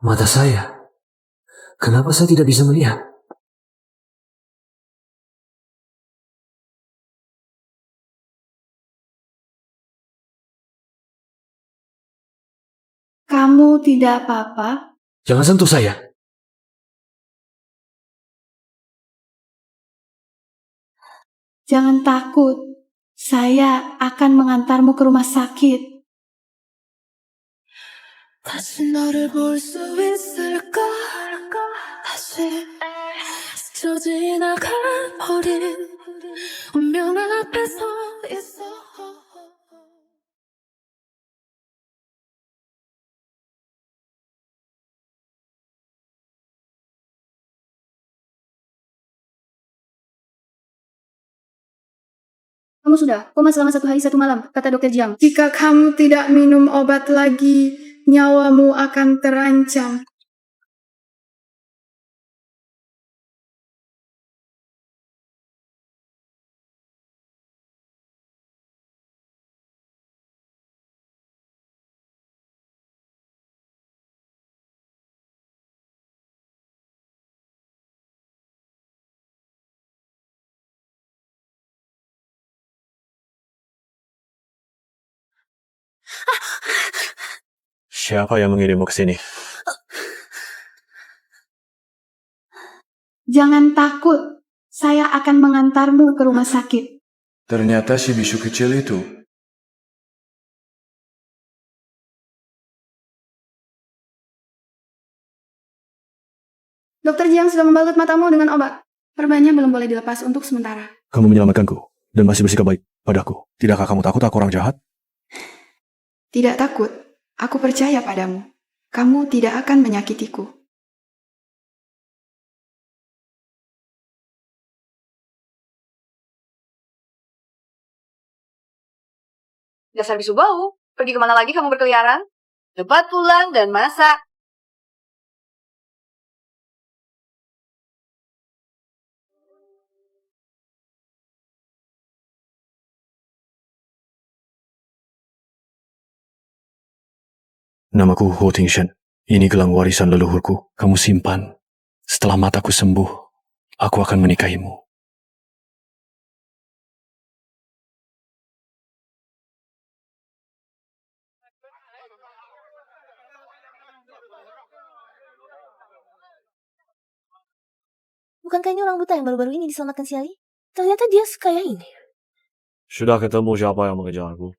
Mata saya, kenapa saya tidak bisa melihat? Kamu tidak apa-apa? Jangan sentuh saya. Jangan takut. Saya akan mengantarmu ke rumah sakit. 다시 너를 볼 수 있을까? 다시 스쳐 지나가 버린 운명 앞에 서 있어. Kamu sudah koma selama 1 hari 1 malam, kata dokter Jiang. Jika kamu tidak minum obat lagi, nyawamu akan terancam. Siapa yang mengirimmu ke sini? Jangan takut, saya akan mengantarmu ke rumah sakit. Ternyata si bisu kecil itu. Dokter Jiang sudah membalut matamu dengan obat. Perbannya belum boleh dilepas untuk sementara. Kamu menyelamatkanku dan masih bersikap baik padaku. Tidakkah kamu takut aku orang jahat? Tidak takut, aku percaya padamu. Kamu tidak akan menyakitiku. Dasar bisu bau, pergi kemana lagi kamu berkeliaran? Cepat pulang dan masak. Namaku Ho Tingshen. Ini gelang warisan leluhurku. Kamu simpan. Setelah mataku sembuh, aku akan menikahimu. Bukankah ini orang buta yang baru-baru ini diselamatkan si Ali? Ternyata dia sekaya ini. Sudah ketemu siapa yang mengejarku?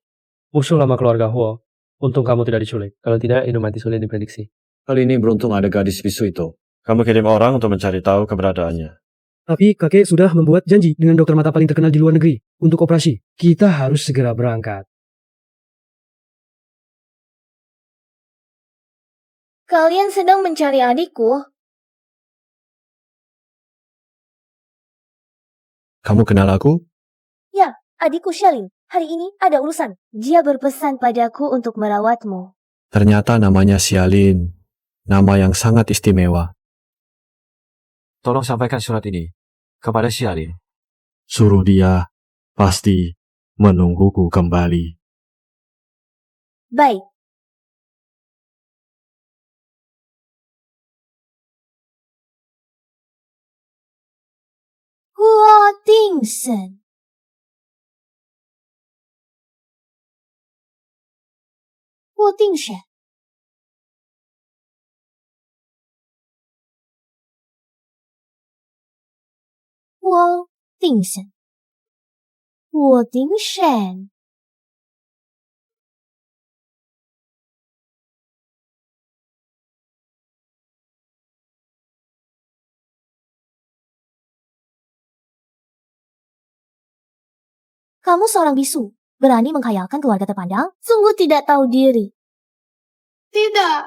Musuh lama keluarga Huo. Untung kamu tidak diculik. Kalau tidak, ini mati sulit diprediksi. Kali ini beruntung ada gadis bisu itu. Kamu kirim orang untuk mencari tahu keberadaannya. Tapi kakek sudah membuat janji dengan dokter mata paling terkenal di luar negeri untuk operasi. Kita harus segera berangkat. Kalian sedang mencari adikku? Kamu kenal aku? Ya, adikku Shalin. Hari ini ada urusan. Dia berpesan padaku untuk merawatmu. Ternyata namanya Xialin. Nama yang sangat istimewa. Tolong sampaikan surat ini kepada Xialin. Suruh dia pasti menungguku kembali. Baik. Huo Tingshen. Huo Tingshen. Huo Tingshen. Huo Tingshen. Kamu seorang bisu, berani menghayalkan keluarga terpandang? Sungguh tidak tahu diri. Tidak,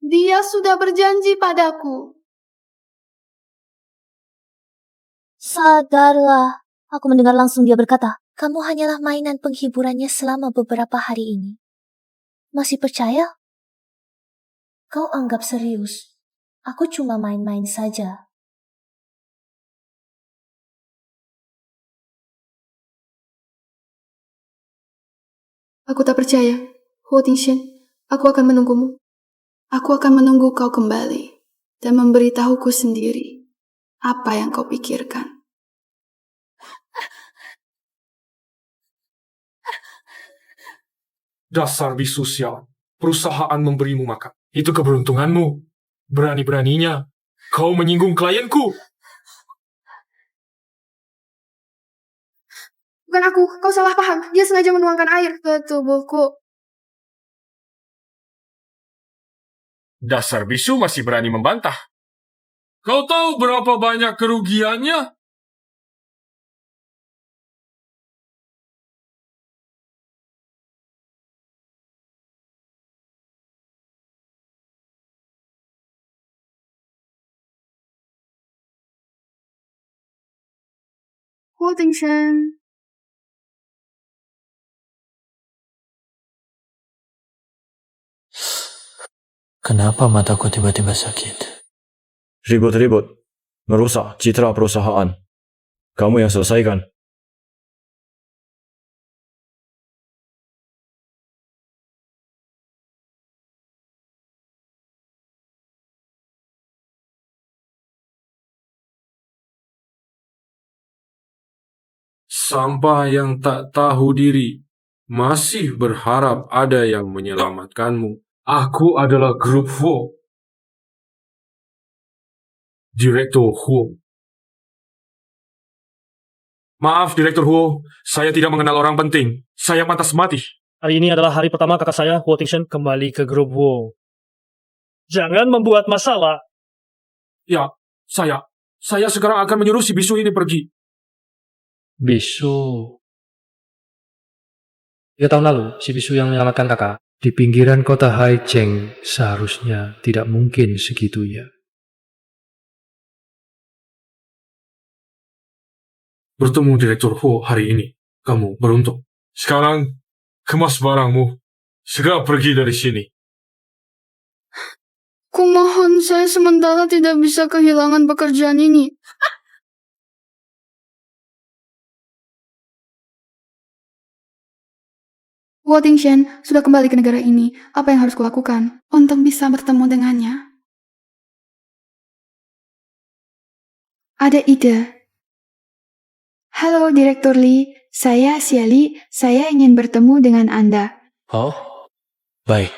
dia sudah berjanji padaku. Sadarlah, aku mendengar langsung dia berkata, kamu hanyalah mainan penghiburannya selama beberapa hari ini. Masih percaya? Kau anggap serius. Aku cuma main-main saja. Aku tak percaya. Ho Tingshen, aku akan menunggumu. Aku akan menunggu kau kembali dan memberitahuku sendiri apa yang kau pikirkan. Dasar bisu sial. Perusahaan memberimu makan. Itu keberuntunganmu. Berani-beraninya kau menyinggung klienku. Bukan aku, kau salah paham. Dia sengaja menuangkan air ke tubuhku. Dasar bisu masih berani membantah. Kau tahu berapa banyak kerugiannya? Huotingshen. Kenapa mataku tiba-tiba sakit? Ribut-ribut. Merusak citra perusahaan. Kamu yang selesaikan. Sampah yang tak tahu diri masih berharap ada yang menyelamatkanmu. Aku adalah grup Huo. Direktur Huo. Maaf, Direktur Huo. Saya tidak mengenal orang penting. Saya pantas mati. Hari ini adalah hari pertama kakak saya, Huotingshen, kembali ke grup Wo. Jangan membuat masalah. Ya, saya sekarang akan menyuruh si bisu ini pergi. Bisu. 3 tahun lalu, si bisu yang menyelamatkan kakak di pinggiran kota Haicheng seharusnya tidak mungkin segitunya. Bertemu Direktur Huo hari ini. Kamu beruntung. Sekarang, kemas barangmu. Segera pergi dari sini. Kumohon, saya sementara tidak bisa kehilangan pekerjaan ini. Huotingshen sudah kembali ke negara ini. Apa yang harus kulakukan untuk bisa bertemu dengannya? Ada ide. Halo Direktur Lee, saya Xiali. Saya ingin bertemu dengan Anda. Oh, baik.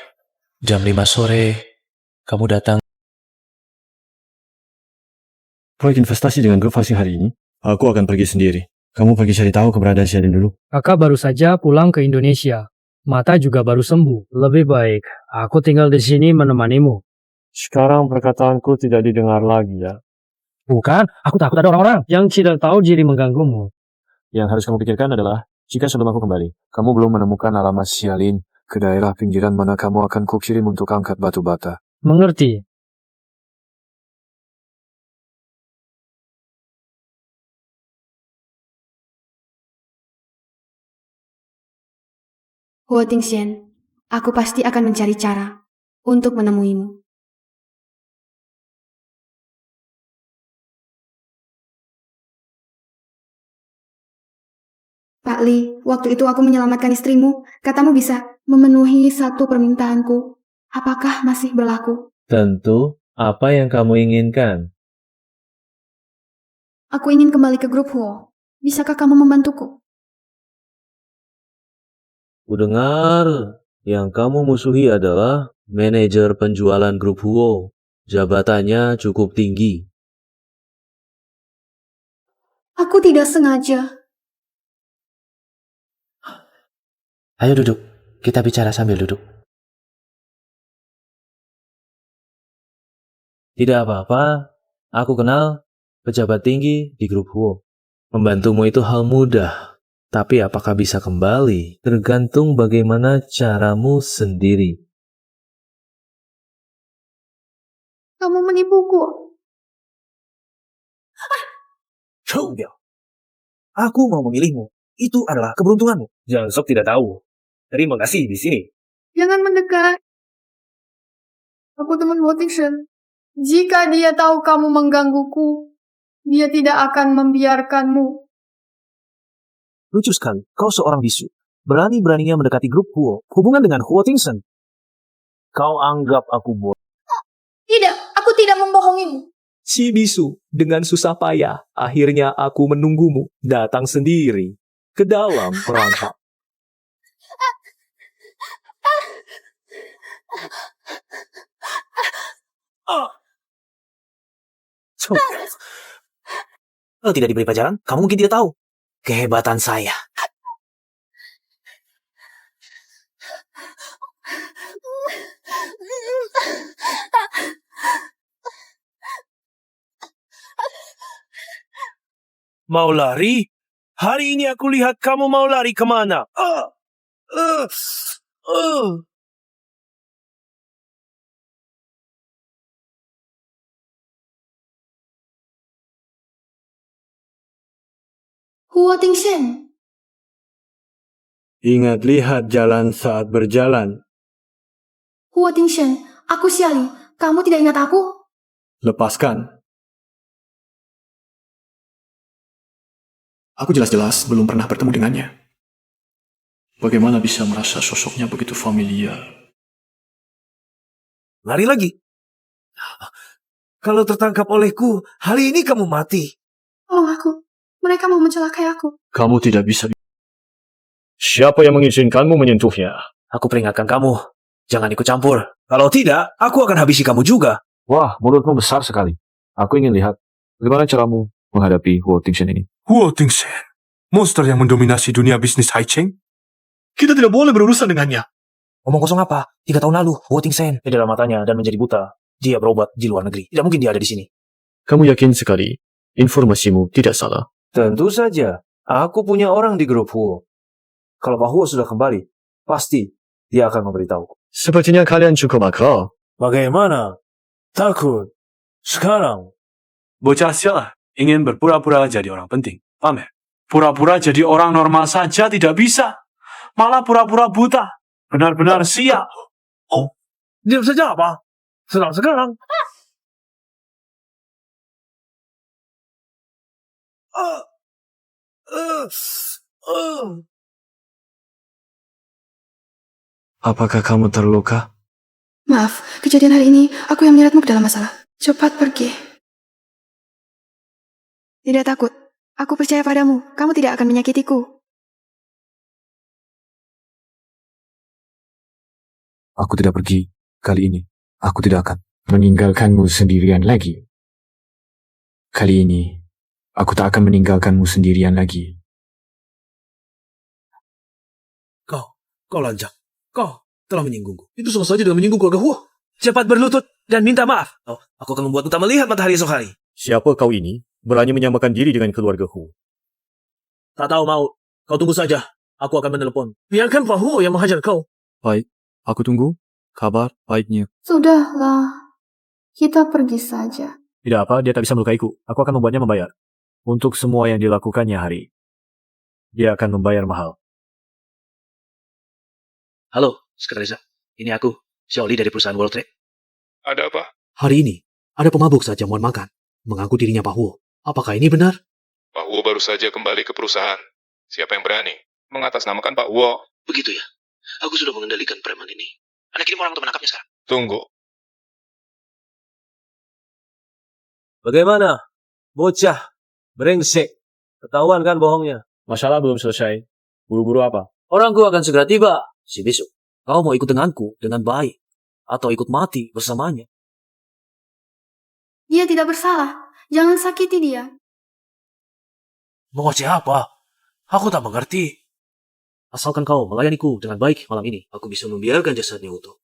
Jam 5 sore, kamu datang. Proyek investasi dengan grup Fasing hari ini, aku akan pergi sendiri. Kamu pergi cari tahu keberadaan Xialin dulu. Kakak baru saja pulang ke Indonesia. Mata juga baru sembuh. Lebih baik, aku tinggal di sini menemanimu. Sekarang perkataanku tidak didengar lagi ya. Bukan, aku takut ada orang-orang yang tidak tahu diri mengganggumu. Yang harus kamu pikirkan adalah, jika sebelum aku kembali, kamu belum menemukan alamat Xialin ke daerah pinggiran mana kamu akan kukirim untuk angkat batu bata. Mengerti? Huotingshen, aku pasti akan mencari cara untuk menemuimu. Pak Lee, waktu itu aku menyelamatkan istrimu. Katamu bisa memenuhi satu permintaanku. Apakah masih berlaku? Tentu, apa yang kamu inginkan? Aku ingin kembali ke grup Huo. Bisakah kamu membantuku? Kudengar, yang kamu musuhi adalah manajer penjualan grup Huo. Jabatannya cukup tinggi. Aku tidak sengaja. Ayo duduk, kita bicara sambil duduk. Tidak apa-apa, aku kenal pejabat tinggi di grup Huo. Membantumu itu hal mudah. Tapi apakah bisa kembali? Tergantung bagaimana caramu sendiri. Kamu menipuku. Coba. Aku mau memilihmu. Itu adalah keberuntunganmu. Jangan sok tidak tahu. Terima kasih di sini. Jangan mendekat. Aku teman Huotingshen. Jika dia tahu kamu menggangguku, dia tidak akan membiarkanmu. Lucu sekali, kau seorang bisu. Berani-beraninya mendekati grup Huo. Hubungan dengan Huotingshen. Kau anggap aku bodoh. Tidak, aku tidak membohongimu. Si bisu, dengan susah payah, akhirnya aku menunggumu datang sendiri ke dalam perangkap. Kalau tidak diberi pelajaran, kamu mungkin tidak tahu kehebatan saya. Mau lari? Hari ini aku lihat kamu mau lari kemana? Huo Tingshen. Ingat lihat jalan saat berjalan. Huo Tingshen, aku Xiali. Kamu tidak ingat aku? Lepaskan. Aku jelas-jelas belum pernah bertemu dengannya. Bagaimana bisa merasa sosoknya begitu familiar? Lari lagi. Kalau tertangkap olehku, hari ini kamu mati. Oh, aku. Mereka mau mencelakai aku. Kamu tidak bisa. Siapa yang mengizinkanmu menyentuhnya? Aku peringatkan kamu, jangan ikut campur. Kalau tidak, aku akan habisi kamu juga. Wah, mulutmu besar sekali. Aku ingin lihat bagaimana caramu menghadapi Huo Tingshen ini. Huo Tingshen, monster yang mendominasi dunia bisnis Haicheng? Kita tidak boleh berurusan dengannya. Ngomong kosong apa? 3 tahun lalu, Huo Tingshen cedera matanya dan menjadi buta. Dia berobat di luar negeri. Tidak mungkin dia ada di sini. Kamu yakin sekali informasimu tidak salah? Tentu saja, aku punya orang di grup Huo. Kalau Pak Huo sudah kembali, pasti dia akan memberitahu. Sepertinya kalian cukup akal. Bagaimana? Takut? Sekarang? Bocah sial ingin berpura-pura jadi orang penting. Pamer. Pura-pura jadi orang normal saja tidak bisa. Malah pura-pura buta. Benar-benar sial. Diam saja apa? Sekarang. Apakah kamu terluka? Maaf, kejadian hari ini aku yang menyeretmu ke dalam masalah. Cepat pergi. Tidak takut. Aku percaya padamu. Kamu tidak akan menyakitiku. Aku tidak pergi kali ini. Aku tidak akan meninggalkanmu sendirian lagi. Kali ini, aku tak akan meninggalkanmu sendirian lagi. Kau lancang. Kau telah menyinggungku. Itu sama saja dengan menyinggung keluarga Huo. Cepat berlutut dan minta maaf. Aku akan membuatmu tak melihat matahari esok hari. Siapa kau ini? Berani menyamakan diri dengan keluarga Hu. Tak tahu mau. Kau tunggu saja. Aku akan menelepon. Biarkan Pak Huo yang menghajar kau. Baik, aku tunggu kabar baiknya. Sudahlah. Kita pergi saja. Tidak apa, dia tak bisa melukaiku. Aku akan membuatnya membayar. Untuk semua yang dilakukannya hari. Dia akan membayar mahal. Halo, Sekretaris. Ini aku, Xiaoli dari perusahaan World Trade. Ada apa? Hari ini, ada pemabuk saja mohon makan. Mengaku dirinya Pak Huo. Apakah ini benar? Pak Huo baru saja kembali ke perusahaan. Siapa yang berani mengatasnamakan Pak Huo? Begitu ya. Aku sudah mengendalikan preman ini. Anda kirim orang untuk menangkapnya sekarang. Tunggu. Bagaimana? Bocah. Brengsek. Ketahuan kan bohongnya. Masalah belum selesai. Buru-buru apa? Orangku akan segera tiba. Si besok. Kau mau ikut denganku dengan baik. Atau ikut mati bersamanya. Dia tidak bersalah. Jangan sakiti dia. Mengoceh apa? Aku tak mengerti. Asalkan kau melayaniku dengan baik malam ini, aku bisa membiarkan jasadnya utuh.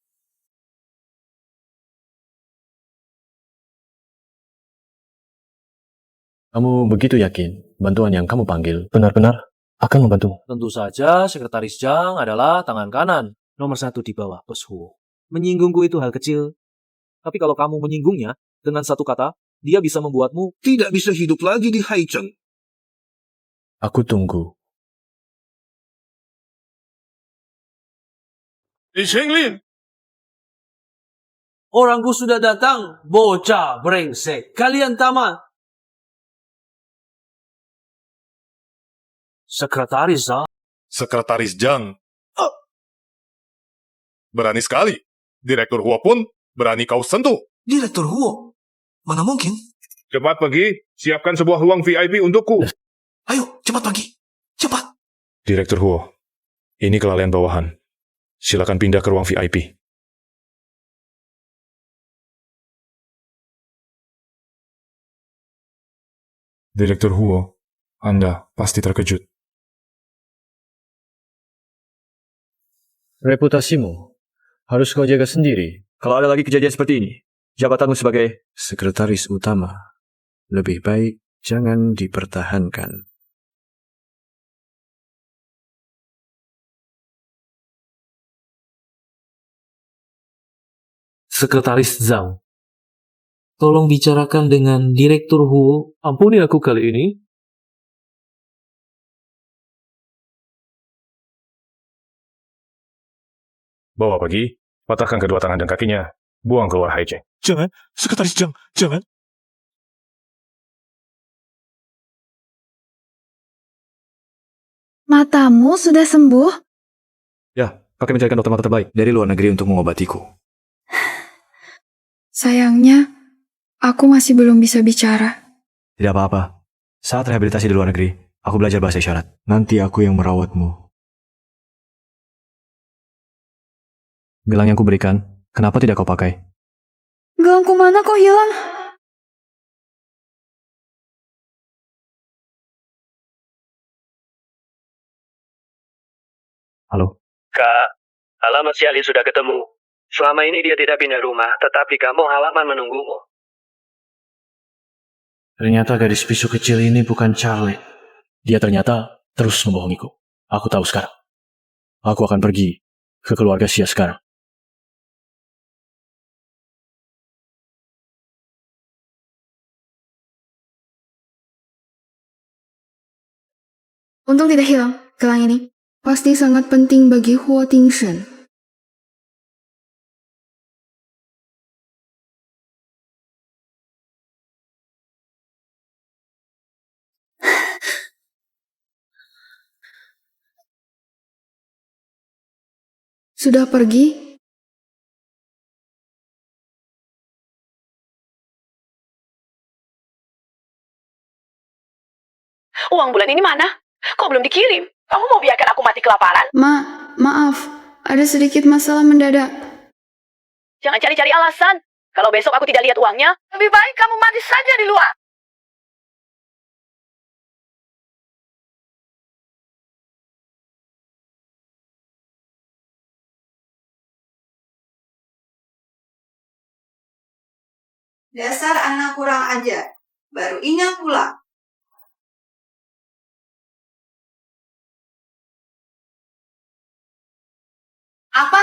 Kamu begitu yakin bantuan yang kamu panggil benar-benar akan membantu? Tentu saja, Sekretaris Zhang adalah tangan kanan, nomor 1 di bawah Bos Huo. Menyinggungku itu hal kecil. Tapi kalau kamu menyinggungnya dengan satu kata, dia bisa membuatmu Tidak bisa hidup lagi di Haicheng. Aku tunggu. Li Shenglin, Orangku sudah datang. Bocah brengsek. Kalian tamat. Sekretaris Zhang. Sekretaris Zhang. Berani sekali. Direktur Huo pun berani kau sentuh. Direktur Huo. Mana mungkin? Cepat pergi, siapkan sebuah ruang VIP untukku. Ayo, cepat pergi. Cepat. Direktur Huo, ini kelalaian bawahan. Silakan pindah ke ruang VIP. Direktur Huo, Anda pasti terkejut. Reputasimu harus kau jaga sendiri. Kalau ada lagi kejadian seperti ini, jabatanmu sebagai Sekretaris utama. Lebih baik jangan dipertahankan. Sekretaris Zhang, tolong bicarakan dengan Direktur Huo. ampuni aku kali ini. Bawa pergi, patahkan kedua tangan dan kakinya, buang keluar Haicheng. Jangan, Sekretaris Zhang, jangan. Matamu sudah sembuh? Ya, pakai mencarikan dokter mata terbaik dari luar negeri untuk mengobatiku. Sayangnya, aku masih belum bisa bicara. Tidak apa-apa. Saat rehabilitasi di luar negeri, aku belajar bahasa isyarat. Nanti aku yang merawatmu. Gelang yang kuberikan, kenapa tidak kau pakai? Gelangku mana kok hilang? Halo? Kak, alamat si Ali sudah ketemu. Selama ini dia tidak pindah rumah, tetapi kamu halaman menunggumu. Ternyata gadis bisu kecil ini bukan Charlie. Dia ternyata terus membohongiku. Aku tahu sekarang. Aku akan pergi ke keluarga Xia sekarang. Untung tidak hilang, gelang ini. Pasti sangat penting bagi Huo Tingshen. Sudah pergi? Uang bulan ini mana? Kok belum dikirim? Kamu mau biarkan aku mati kelaparan? Maaf, ada sedikit masalah mendadak. Jangan cari-cari alasan. Kalau besok aku tidak lihat uangnya, lebih baik kamu mati saja di luar. Dasar anak kurang ajar. Baru ingat pula. Apa?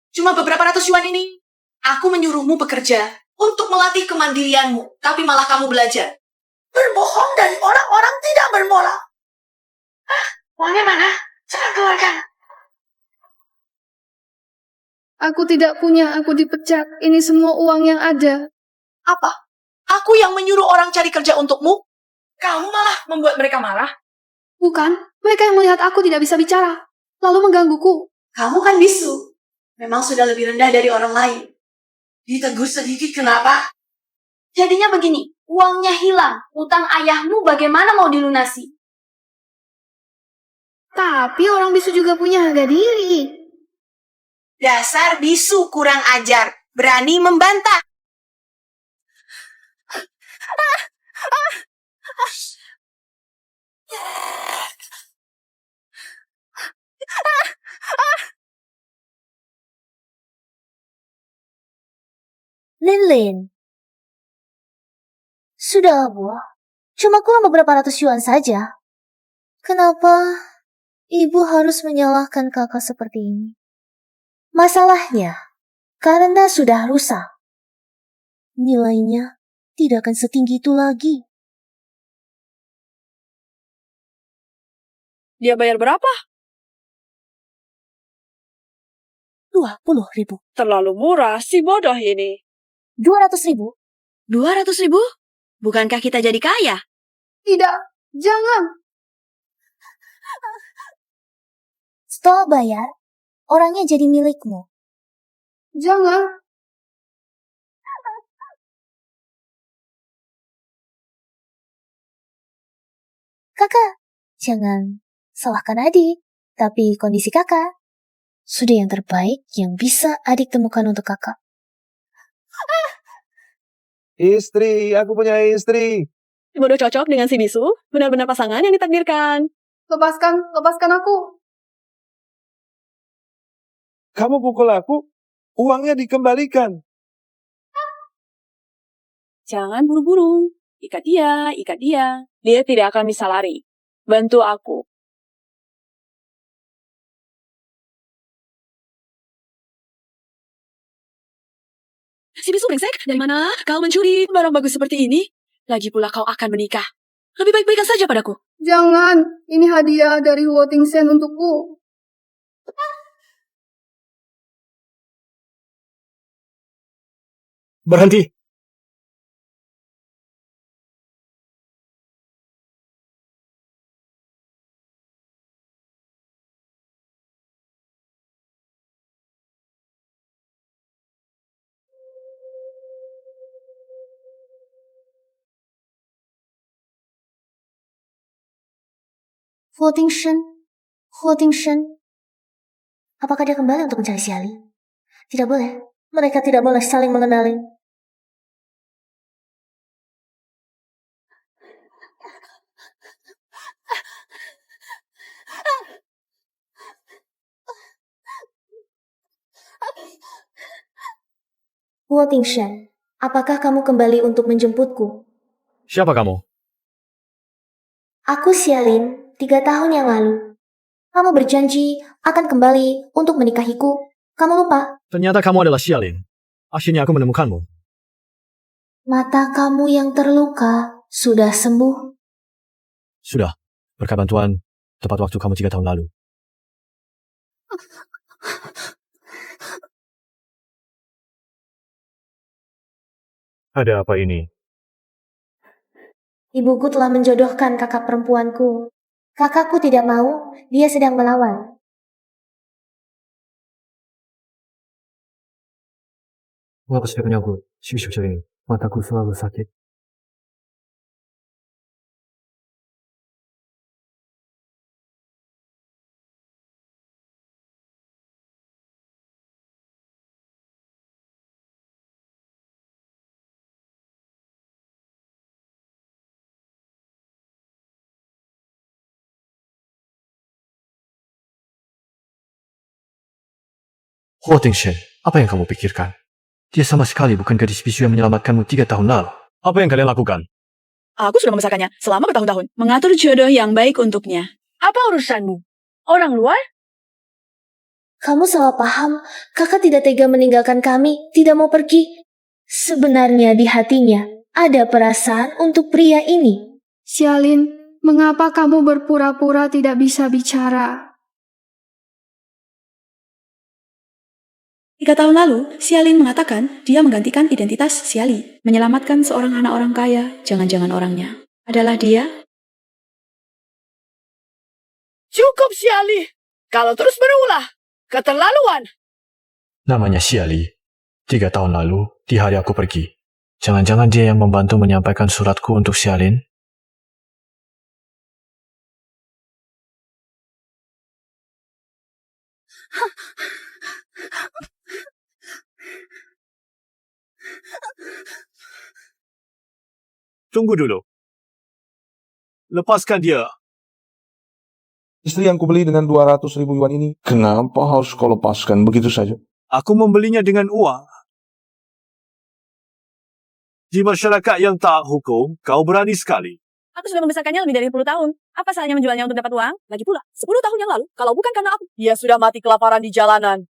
Cuma beberapa ratus yuan ini? Aku menyuruhmu bekerja untuk melatih kemandirianmu, tapi malah kamu belajar. Berbohong dan orang-orang tidak bermoral. Uangnya mana? Cepat keluarkan. Aku tidak punya, aku dipecat. Ini semua uang yang ada. Apa? Aku yang menyuruh orang cari kerja untukmu? Kamu malah membuat mereka marah? Bukan, mereka yang melihat aku tidak bisa bicara, lalu menggangguku. Kamu kan bisu. Memang sudah lebih rendah dari orang lain. Ditegur sedikit kenapa? Jadinya begini, uangnya hilang. Utang ayahmu bagaimana mau dilunasi? Tapi orang bisu juga punya harga diri. Dasar bisu kurang ajar. Berani membantah. Lin. Sudah, Bu. Cuma kurang beberapa ratus yuan saja. Kenapa ibu harus menyalahkan kakak seperti ini? Masalahnya, karena sudah rusak. Nilainya tidak akan setinggi itu lagi. Dia bayar berapa? 20.000. Terlalu murah, si bodoh ini. 200.000. 200.000? Bukankah kita jadi kaya? Tidak, jangan. Setelah bayar, orangnya jadi milikmu. Jangan. kakak. Jangan salahkan adik, tapi kondisi kakak sudah yang terbaik yang bisa adik temukan untuk kakak. Istri, aku punya istri. Bodoh cocok dengan si bisu, benar-benar pasangan yang ditakdirkan. Lepaskan aku. Kamu pukul aku, uangnya dikembalikan. Jangan buru-buru. Ikat dia, ikat dia. Dia tidak akan bisa lari. Bantu aku. Si bisu brengsek, dari mana kau mencuri barang bagus seperti ini? Lagi pula kau akan menikah. Lebih baik-baikan saja padaku. Jangan, ini hadiah dari Huo Tingsen untukku. Berhenti. Huo Tingsen. Apakah dia kembali untuk mencari Xiali? Tidak boleh. Mereka tidak boleh saling mengenali. Huo Tingsen, apakah kamu kembali untuk menjemputku? Siapa kamu? Aku Xialin, 3 tahun yang lalu. Kamu berjanji akan kembali untuk menikahiku. Kamu lupa? Ternyata kamu adalah Xialin. Akhirnya aku menemukanmu. Mata kamu yang terluka sudah sembuh. Sudah. Berkat bantuan, tepat waktu kamu 3 tahun lalu. Ada apa ini? Ibuku telah menjodohkan kakak perempuanku. Kakakku tidak mau, dia sedang melawan. Aku sudah menyangkut, si-si ini. Mataku selalu sakit. Huo Tingsen, apa yang kamu pikirkan? Dia sama sekali bukan gadis bisu yang menyelamatkanmu 3 tahun lalu. Apa yang kalian lakukan? Aku sudah membesarkannya selama bertahun-tahun. Mengatur jodoh yang baik untuknya. Apa urusanmu? Orang luar? Kamu salah paham. Kakak tidak tega meninggalkan kami, tidak mau pergi. Sebenarnya di hatinya ada perasaan untuk pria ini. Xialin, mengapa kamu berpura-pura tidak bisa bicara? 3 tahun lalu, Xialin mengatakan dia menggantikan identitas Xiali, menyelamatkan seorang anak orang kaya, jangan-jangan orangnya adalah dia. Cukup Xiali, kalau terus berulah, keterlaluan. Namanya Xiali. 3 tahun lalu, di hari aku pergi. Jangan-jangan dia yang membantu menyampaikan suratku untuk Xialin? Tunggu dulu. Lepaskan dia. Istri yang kubeli dengan 200.000 yuan ini, kenapa harus kau lepaskan begitu saja? Aku membelinya dengan uang. Di masyarakat yang taat hukum, kau berani sekali. Aku sudah membesarkannya lebih dari 10 tahun. Apa salahnya menjualnya untuk dapat uang? Lagi pula, 10 tahun yang lalu, kalau bukan karena aku, dia sudah mati kelaparan di jalanan.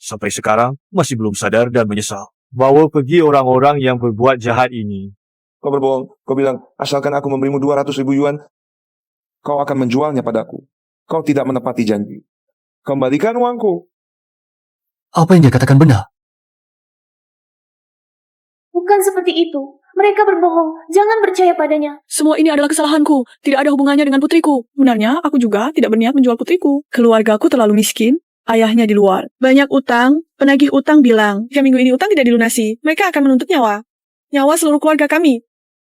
Sampai sekarang, masih belum sadar dan menyesal. Bawa pergi orang-orang yang berbuat jahat ini. Kau berbohong. Kau bilang, asalkan aku memberimu 200.000 yuan, kau akan menjualnya padaku. Kau tidak menepati janji. Kembalikan uangku. Apa yang dia katakan benar? Bukan seperti itu. Mereka berbohong. Jangan percaya padanya. Semua ini adalah kesalahanku. Tidak ada hubungannya dengan putriku. Sebenarnya, aku juga tidak berniat menjual putriku. Keluargaku terlalu miskin. Ayahnya di luar. Banyak utang. Penagih utang bilang, jika minggu ini utang tidak dilunasi, mereka akan menuntut nyawa. Nyawa seluruh keluarga kami.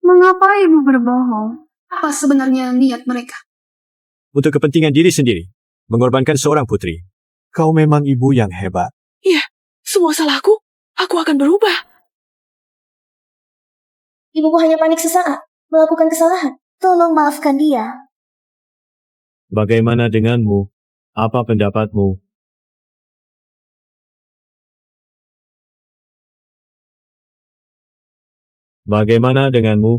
Mengapa ibu berbohong? Apa sebenarnya niat mereka? Untuk kepentingan diri sendiri, mengorbankan seorang putri. Kau memang ibu yang hebat. Iya, semua salahku. Aku akan berubah. Ibuku hanya panik sesaat, melakukan kesalahan. Tolong maafkan dia. Bagaimana denganmu? Apa pendapatmu? Bagaimana denganmu?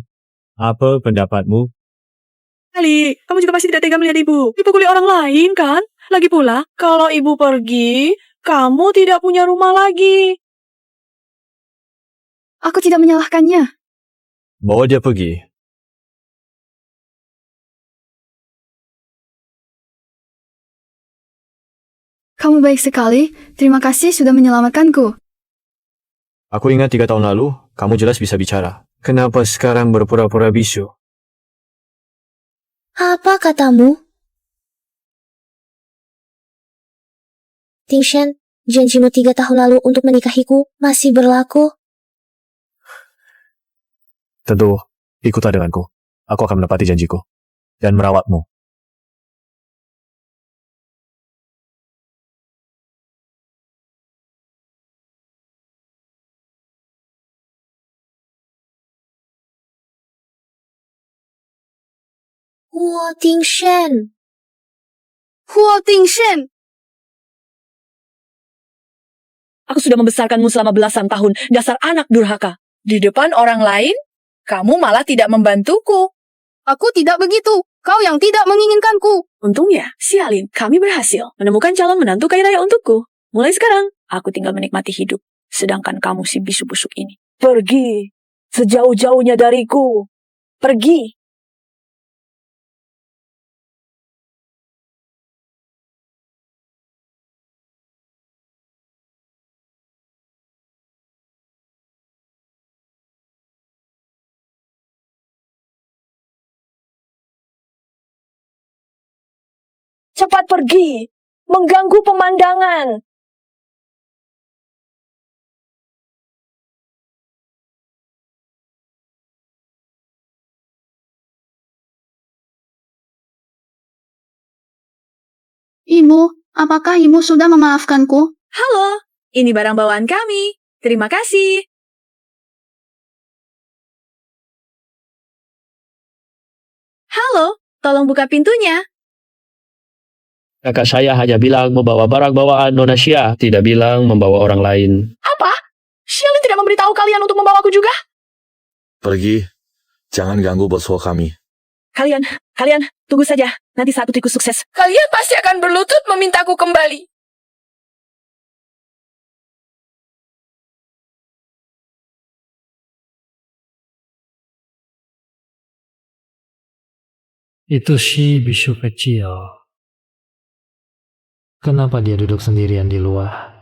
Apa pendapatmu? Ali, kamu juga pasti tidak tega melihat ibu dipukuli orang lain, kan? Lagi pula, kalau ibu pergi, kamu tidak punya rumah lagi. Aku tidak menyalahkannya. Bawa dia pergi. Kamu baik sekali. Terima kasih sudah menyelamatkanku. Aku ingat 3 tahun lalu, kamu jelas bisa bicara. Kenapa sekarang berpura-pura bisu? Apa katamu? Ting Shen, janjimu 3 tahun lalu untuk menikahiku masih berlaku? Tentu, ikutlah denganku. Aku akan menepati janjiku. Dan merawatmu. Huo Ting Shen. Huo Ting Shen. Aku sudah membesarkanmu selama belasan tahun, dasar anak durhaka. Di depan orang lain, kamu malah tidak membantuku. Aku tidak begitu. Kau yang tidak menginginkanku. Untungnya, sialin, kami berhasil menemukan calon menantu kaya raya untukku. Mulai sekarang, aku tinggal menikmati hidup. Sedangkan kamu si bisu busuk ini. Pergi. Sejauh-jauhnya dariku. Pergi. Cepat pergi. Mengganggu pemandangan. Ibu, apakah ibu sudah memaafkanku? Halo, ini barang bawaan kami. Terima kasih. Halo, tolong buka pintunya. Kakak saya hanya bilang membawa barang bawaan Nona Xia, tidak bilang membawa orang lain. Apa? Xiaolin tidak memberitahu kalian untuk membawaku juga? Pergi. Jangan ganggu bos kami. Kalian, tunggu saja. Nanti saat putriku sukses, kalian pasti akan berlutut memintaku kembali. Itu si bisu kecil. Kenapa dia duduk sendirian di luar?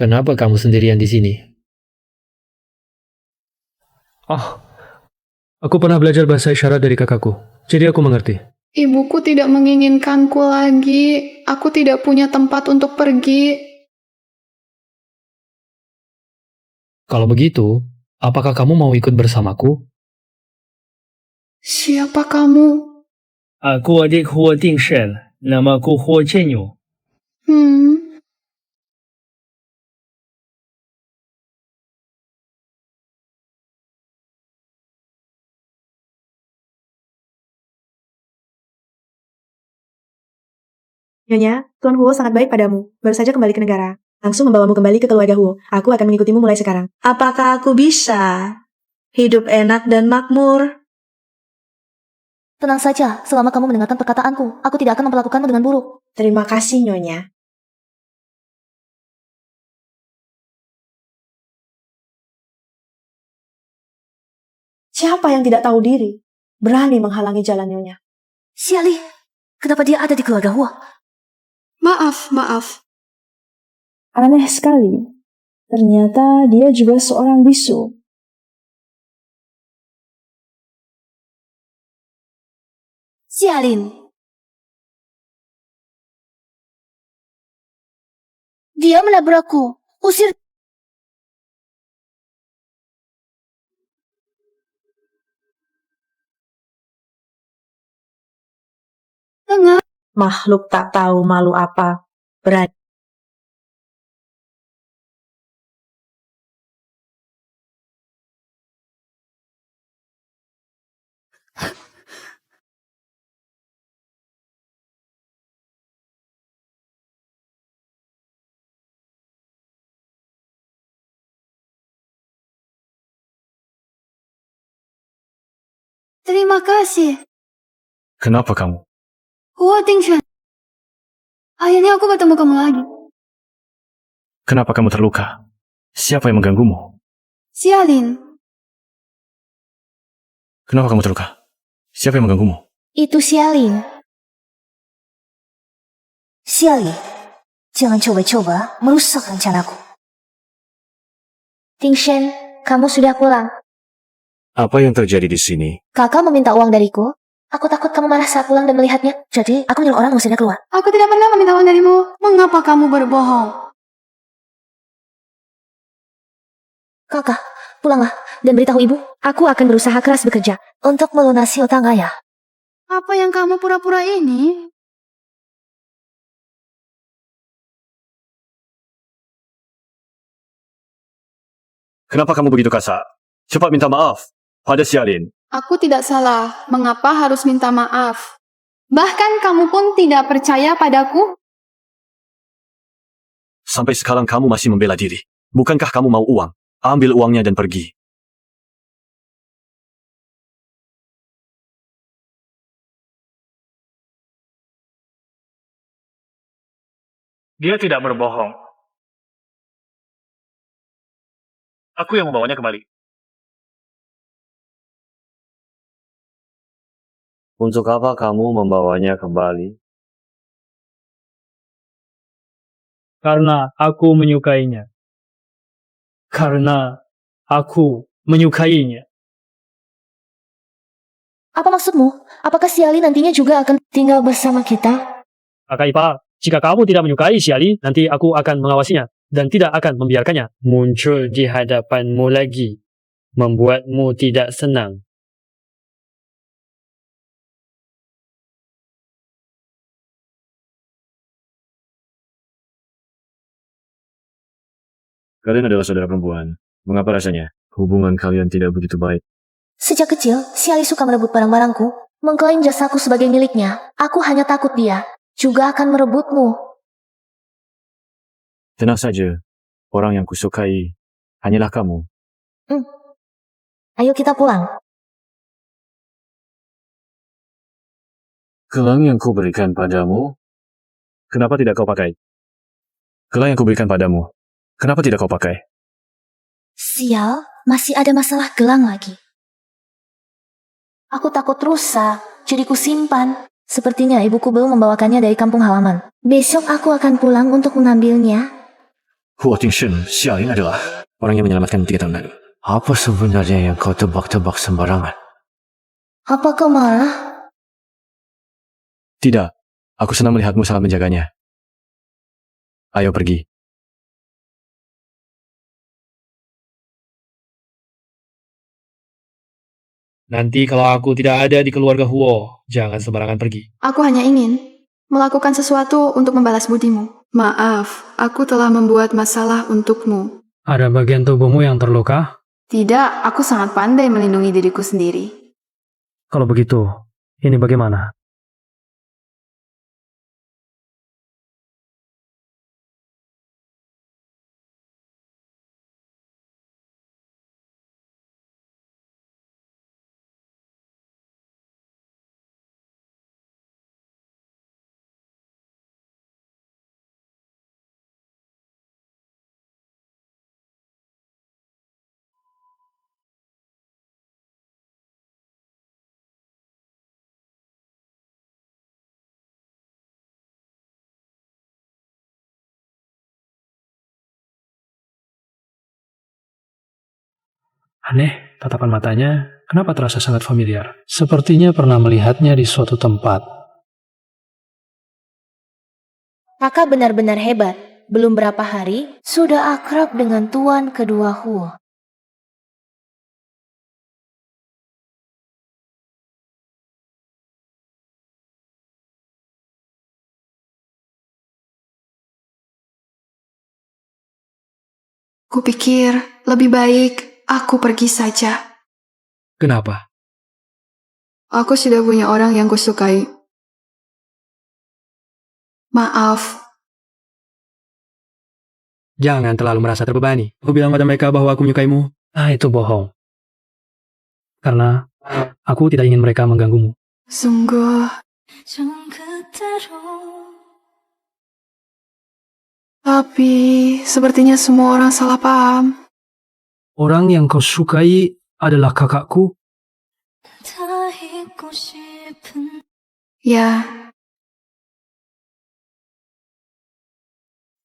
Kenapa kamu sendirian di sini? Oh, aku pernah belajar bahasa isyarat dari kakakku, jadi aku mengerti. Ibuku tidak menginginkanku lagi. Aku tidak punya tempat untuk pergi. Kalau begitu, apakah kamu mau ikut bersamaku? Siapa kamu? Aku adik Huo Ting Shen, namaku Huo Chenyu. Nyonya, Tuan Huo sangat baik padamu. Baru saja kembali ke negara. Langsung membawamu kembali ke keluarga Huo. Aku akan mengikutimu mulai sekarang. Apakah aku bisa hidup enak dan makmur? Tenang saja, selama kamu mendengarkan perkataanku, aku tidak akan memperlakukanmu dengan buruk. Terima kasih, Nyonya. Siapa yang tidak tahu diri berani menghalangi jalan Nyonya? Siali, kenapa dia ada di keluarga Huo? Maaf. Aneh sekali. Ternyata dia juga seorang bisu. Sialin. Dia menabrakku. Usir. Dengar. Makhluk tak tahu malu apa. Berani. Terima kasih. Kenapa kamu? Huo Tingshan. Akhirnya aku bertemu kamu lagi. Kenapa kamu terluka? Siapa yang mengganggumu? Xialin. Kenapa kamu terluka? Siapa yang mengganggumu? Itu Xialin. Xialin, jangan coba-coba merusak rencanaku. Tingshan, kamu sudah pulang. Apa yang terjadi di sini? Kakak meminta uang dariku. Aku takut kamu marah saat pulang dan melihatnya. Jadi, aku menyuruh orang mengusirnya keluar. Aku tidak pernah meminta uang darimu. Mengapa kamu berbohong? Kakak, pulanglah dan beritahu ibu. Aku akan berusaha keras bekerja untuk melunasi utang ayah. Apa yang kamu pura-pura ini? Kenapa kamu begitu kasar? Cepat minta maaf pada Xialin. Aku tidak salah. Mengapa harus minta maaf? Bahkan kamu pun tidak percaya padaku? Sampai sekarang kamu masih membela diri. Bukankah kamu mau uang? Ambil uangnya dan pergi. Dia tidak berbohong. Aku yang membawanya kembali. Untuk apa kamu membawanya kembali? Karena aku menyukainya. Karena aku menyukainya. Apa maksudmu? Apakah Xialin nantinya juga akan tinggal bersama kita? Kakak ipar, jika kamu tidak menyukai Xialin, nanti aku akan mengawasinya dan tidak akan membiarkannya muncul di hadapanmu lagi, membuatmu tidak senang. Kalian adalah saudara perempuan. Mengapa rasanya hubungan kalian tidak begitu baik? Sejak kecil, Xiali suka merebut barang-barangku, mengklaim jasaku sebagai miliknya. Aku hanya takut dia juga akan merebutmu. Tenang saja. Orang yang kusukai hanyalah kamu. Ayo kita pulang. Gelang yang kuberikan padamu, kenapa tidak kau pakai? Gelang yang kuberikan padamu, kenapa tidak kau pakai? Sial, masih ada masalah gelang lagi. Aku takut rusak, jadi kusimpan. Sepertinya ibuku belum membawakannya dari kampung halaman. Besok aku akan pulang untuk mengambilnya. Huo Tingshan, Xialin adalah orang yang menyelamatkan 3 tahun lalu. Apa sebenarnya yang kau tebak-tebak sembarangan? Apa kau marah? Tidak, aku senang melihatmu sangat menjaganya. Ayo pergi. Nanti kalau aku tidak ada di keluarga Huo, jangan sembarangan pergi. Aku hanya ingin melakukan sesuatu untuk membalas budimu. Maaf, aku telah membuat masalah untukmu. Ada bagian tubuhmu yang terluka? Tidak, aku sangat pandai melindungi diriku sendiri. Kalau begitu, ini bagaimana? Aneh, tatapan matanya kenapa terasa sangat familiar? Sepertinya pernah melihatnya di suatu tempat. Kakak benar-benar hebat. Belum berapa hari, sudah akrab dengan tuan kedua Huo. Kupikir lebih baik aku pergi saja. Kenapa? Aku sudah punya orang yang kusukai. Maaf. Jangan terlalu merasa terbebani. Aku bilang pada mereka bahwa aku menyukaimu. Itu bohong. Karena aku tidak ingin mereka mengganggumu. Sungguh. Tapi sepertinya semua orang salah paham. Orang yang kau sukai adalah kakakku. Ya.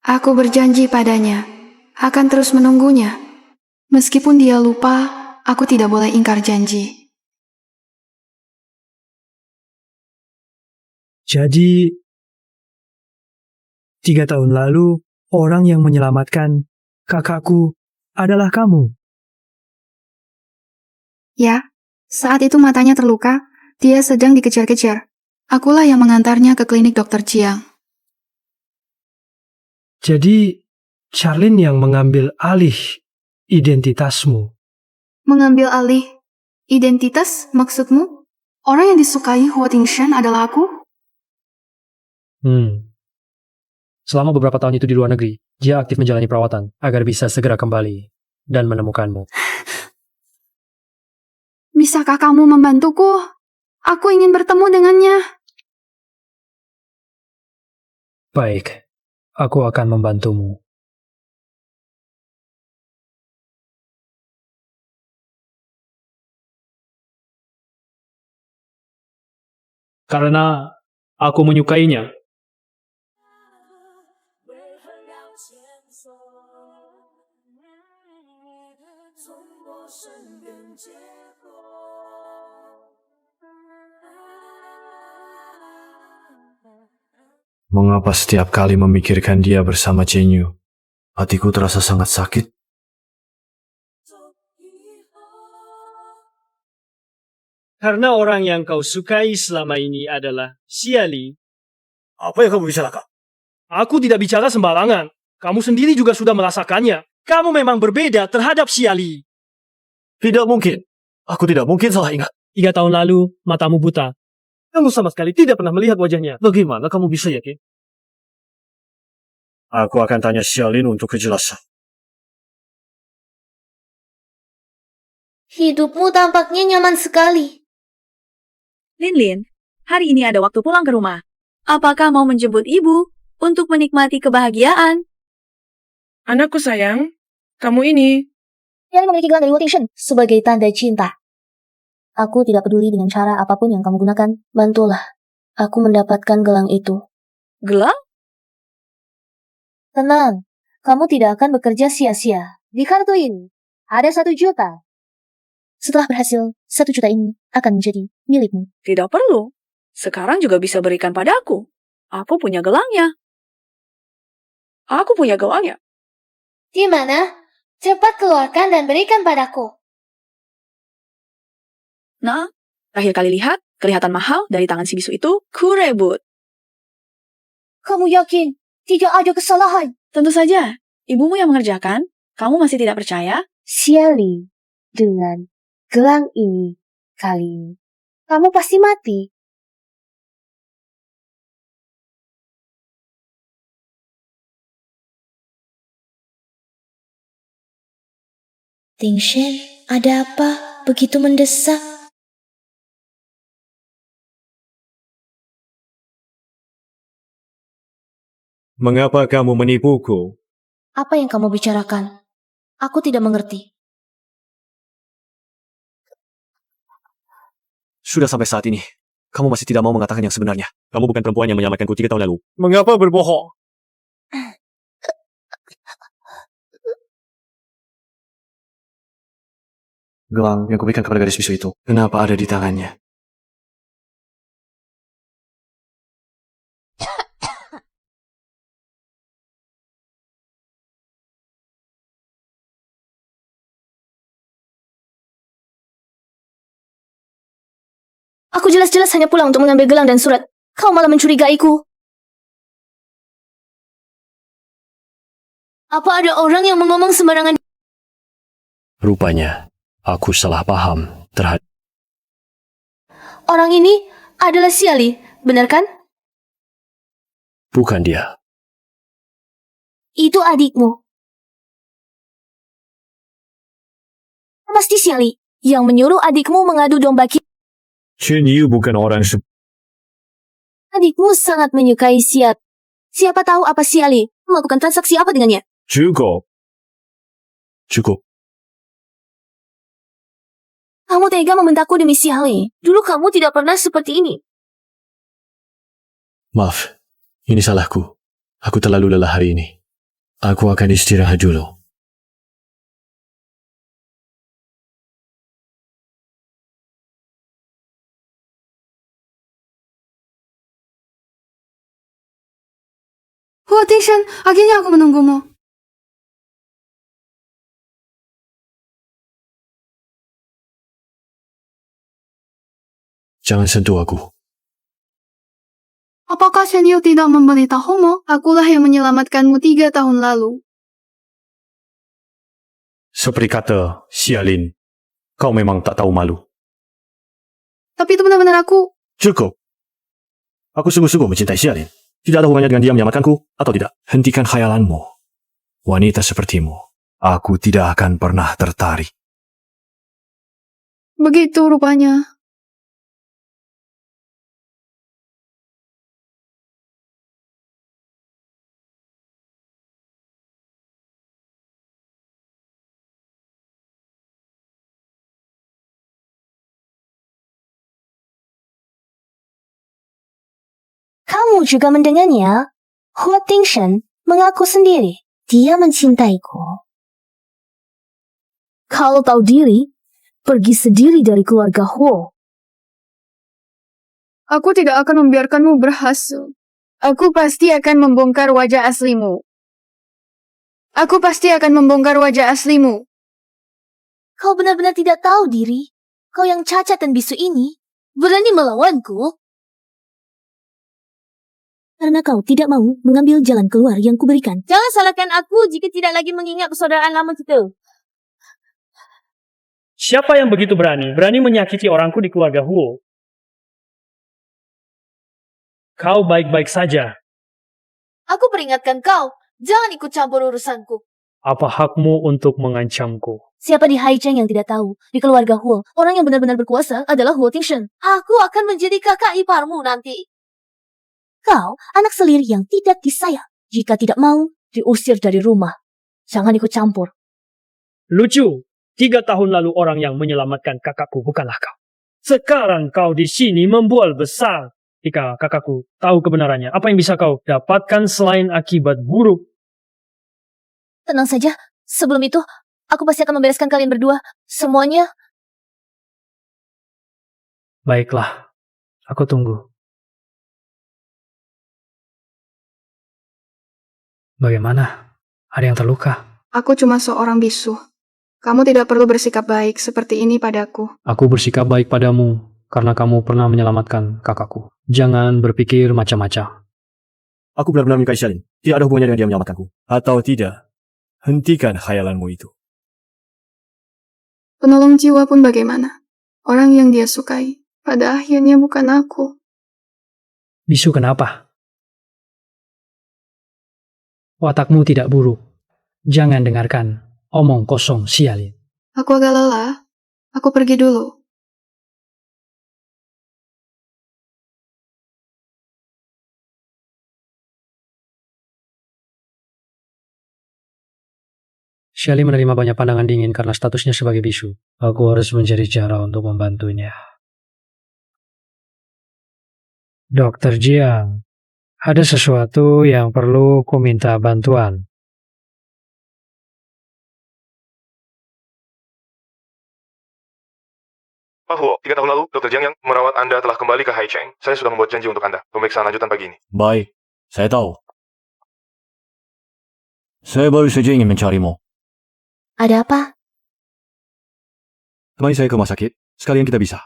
Aku berjanji padanya, akan terus menunggunya. Meskipun dia lupa, aku tidak boleh ingkar janji. Jadi, 3 tahun lalu, orang yang menyelamatkan kakakku adalah kamu. Ya, saat itu matanya terluka, dia sedang dikejar-kejar. Akulah yang mengantarnya ke klinik Dr. Jiang. Jadi, Charlene yang mengambil alih identitasmu. Mengambil alih identitas maksudmu? Orang yang disukai Huo Tingshan adalah aku? Selama beberapa tahun itu di luar negeri, dia aktif menjalani perawatan agar bisa segera kembali dan menemukanmu. Bisakah kamu membantuku? Aku ingin bertemu dengannya. Baik, aku akan membantumu. Karena aku menyukainya. Mengapa setiap kali memikirkan dia bersama Chenyu, hatiku terasa sangat sakit? Karena orang yang kau sukai selama ini adalah Xiali. Apa yang kamu bicarakan? Aku tidak bicara sembarangan. Kamu sendiri juga sudah merasakannya. Kamu memang berbeda terhadap Xiali. Tidak mungkin. Aku tidak mungkin salah ingat. 3 tahun lalu, matamu buta. Kamu sama sekali tidak pernah melihat wajahnya. Bagaimana kamu bisa yakin? Aku akan tanya Xiaolin untuk kejelasan. Hidupmu tampaknya nyaman sekali. Lin, hari ini ada waktu pulang ke rumah. Apakah mau menjemput ibu untuk menikmati kebahagiaan? Anakku sayang, kamu ini. Yang memiliki gelang dari Huo Tingshan sebagai tanda cinta. Aku tidak peduli dengan cara apapun yang kamu gunakan. Bantulah aku mendapatkan gelang itu. Gelang? Tenang, kamu tidak akan bekerja sia-sia. Di kartu ini ada 1 juta. Setelah berhasil, 1 juta ini akan menjadi milikmu. Tidak perlu. Sekarang juga bisa berikan padaku. Aku punya gelangnya. Aku punya gelangnya. Di mana? Cepat keluarkan dan berikan padaku. Nah, terakhir kali lihat, kelihatan mahal dari tangan si bisu itu, ku rebut. Kamu yakin tidak ada kesalahan? Tentu saja. Ibumu yang mengerjakan. Kamu masih tidak percaya? Xiali, dengan gelang ini kali ini, kamu pasti mati. Tingshan, ada apa? Begitu mendesak. Mengapa kamu menipuku? Apa yang kamu bicarakan? Aku tidak mengerti. Sudah sampai saat ini, kamu masih tidak mau mengatakan yang sebenarnya. Kamu bukan perempuan yang menyelamatkanku 3 tahun lalu. Mengapa berbohong? Gelang yang kuberikan kepada gadis bisu itu, kenapa ada di tangannya? Aku jelas-jelas hanya pulang untuk mengambil gelang dan surat. Kau malah mencurigaiku. Apa ada orang yang mengomong sembarangan? Rupanya, aku salah paham terhadap... Orang ini adalah Siali, benar kan? Bukan dia. Itu adikmu. Pasti Siali yang menyuruh adikmu mengadu domba kita. Chen Yu bukan orang Adikmu sangat menyukai Siat. Siapa tahu apa Siali melakukan transaksi apa dengannya? Cukup. Kamu tega membentakku demi Siali. Dulu kamu tidak pernah seperti ini. Maaf, ini salahku. Aku terlalu lelah hari ini. Aku akan istirahat dulu. Huo Tingshan, akhirnya aku menunggumu. Jangan sentuh aku. Apakah Shen Yu tidak memberitahumu? Akulah yang menyelamatkanmu 3 tahun lalu. Seperti kata Xialin, kau memang tak tahu malu. Tapi itu benar-benar aku. Cukup. Aku sungguh-sungguh mencintai Xialin. Tidak ada hubungannya dengan dia menyelamatkanku, atau tidak. Hentikan khayalanmu. Wanita sepertimu, aku tidak akan pernah tertarik. Begitu rupanya. Kamu juga mendengarnya? Huo Tingshan mengaku sendiri. Dia mencintaiku. Kalau tahu diri, pergi sendiri dari keluarga Huo. Aku tidak akan membiarkanmu berhasil. Aku pasti akan membongkar wajah aslimu. Aku pasti akan membongkar wajah aslimu. Kau benar-benar tidak tahu diri. Kau yang cacat dan bisu ini berani melawanku. Karena kau tidak mau mengambil jalan keluar yang kuberikan. Jangan salahkan aku jika tidak lagi mengingat persaudaraan lama kita. Siapa yang begitu berani? Berani menyakiti orangku di keluarga Huo. Kau baik-baik saja. Aku peringatkan kau, jangan ikut campur urusanku. Apa hakmu untuk mengancamku? Siapa di Haicheng yang tidak tahu? Di keluarga Huo, orang yang benar-benar berkuasa adalah Huo Tingshan. Aku akan menjadi kakak iparmu nanti. Kau anak selir yang tidak disayang. Jika tidak mau, diusir dari rumah. Jangan ikut campur. Lucu. 3 tahun lalu orang yang menyelamatkan kakakku bukanlah kau. Sekarang kau di sini membual besar. Jika kakakku tahu kebenarannya, apa yang bisa kau dapatkan selain akibat buruk? Tenang saja. Sebelum itu, aku pasti akan membereskan kalian berdua. Semuanya. Baiklah. Aku tunggu. Bagaimana? Ada yang terluka? Aku cuma seorang bisu. Kamu tidak perlu bersikap baik seperti ini padaku. Aku bersikap baik padamu karena kamu pernah menyelamatkan kakakku. Jangan berpikir macam-macam. Aku benar-benar menyukai Xialin. Tidak ada hubungannya dengan dia menyelamatkanku. Atau tidak, hentikan khayalanmu itu. Penolong jiwa pun bagaimana? Orang yang dia sukai, pada akhirnya bukan aku. Bisu kenapa? Watakmu tidak buruk. Jangan dengarkan omong kosong Xialin. Aku agak lelah. Aku pergi dulu. Xialin menerima banyak pandangan dingin karena statusnya sebagai bisu. Aku harus mencari cara untuk membantunya. Dokter Jiang, ada sesuatu yang perlu ku minta bantuan. Pak Huo, 3 tahun lalu, Dr. Jiang yang merawat Anda telah kembali ke Haicheng. Saya sudah membuat janji untuk Anda. Pemeriksaan lanjutan pagi ini. Baik, saya tahu. Saya baru saja ingin mencarimu. Ada apa? Temani saya ke rumah sakit, sekalian kita bisa.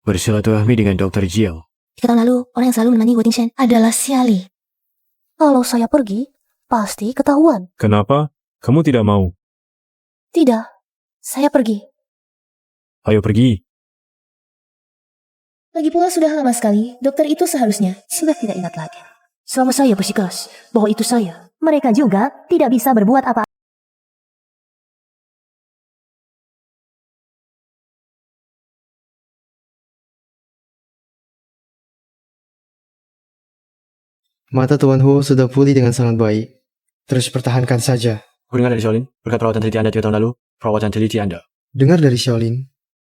Bersilaturahmi dengan Dr. Jiao. 3 tahun lalu, orang yang selalu menemani Wu Tingshan adalah Xiali. Kalau saya pergi, pasti ketahuan. Kenapa? Kamu tidak mau? Tidak, saya pergi. Ayo pergi. Lagi pula sudah lama sekali, dokter itu seharusnya sudah tidak ingat lagi. Selama saya bersikeras bahwa itu saya, mereka juga tidak bisa berbuat apa. Mata Tuan Hu sudah pulih dengan sangat baik. Terus pertahankan saja. Aku dengar dari Shaolin, berkat perawatan teliti Anda 3 tahun lalu, perawatan teliti Anda. Dengar dari Shaolin,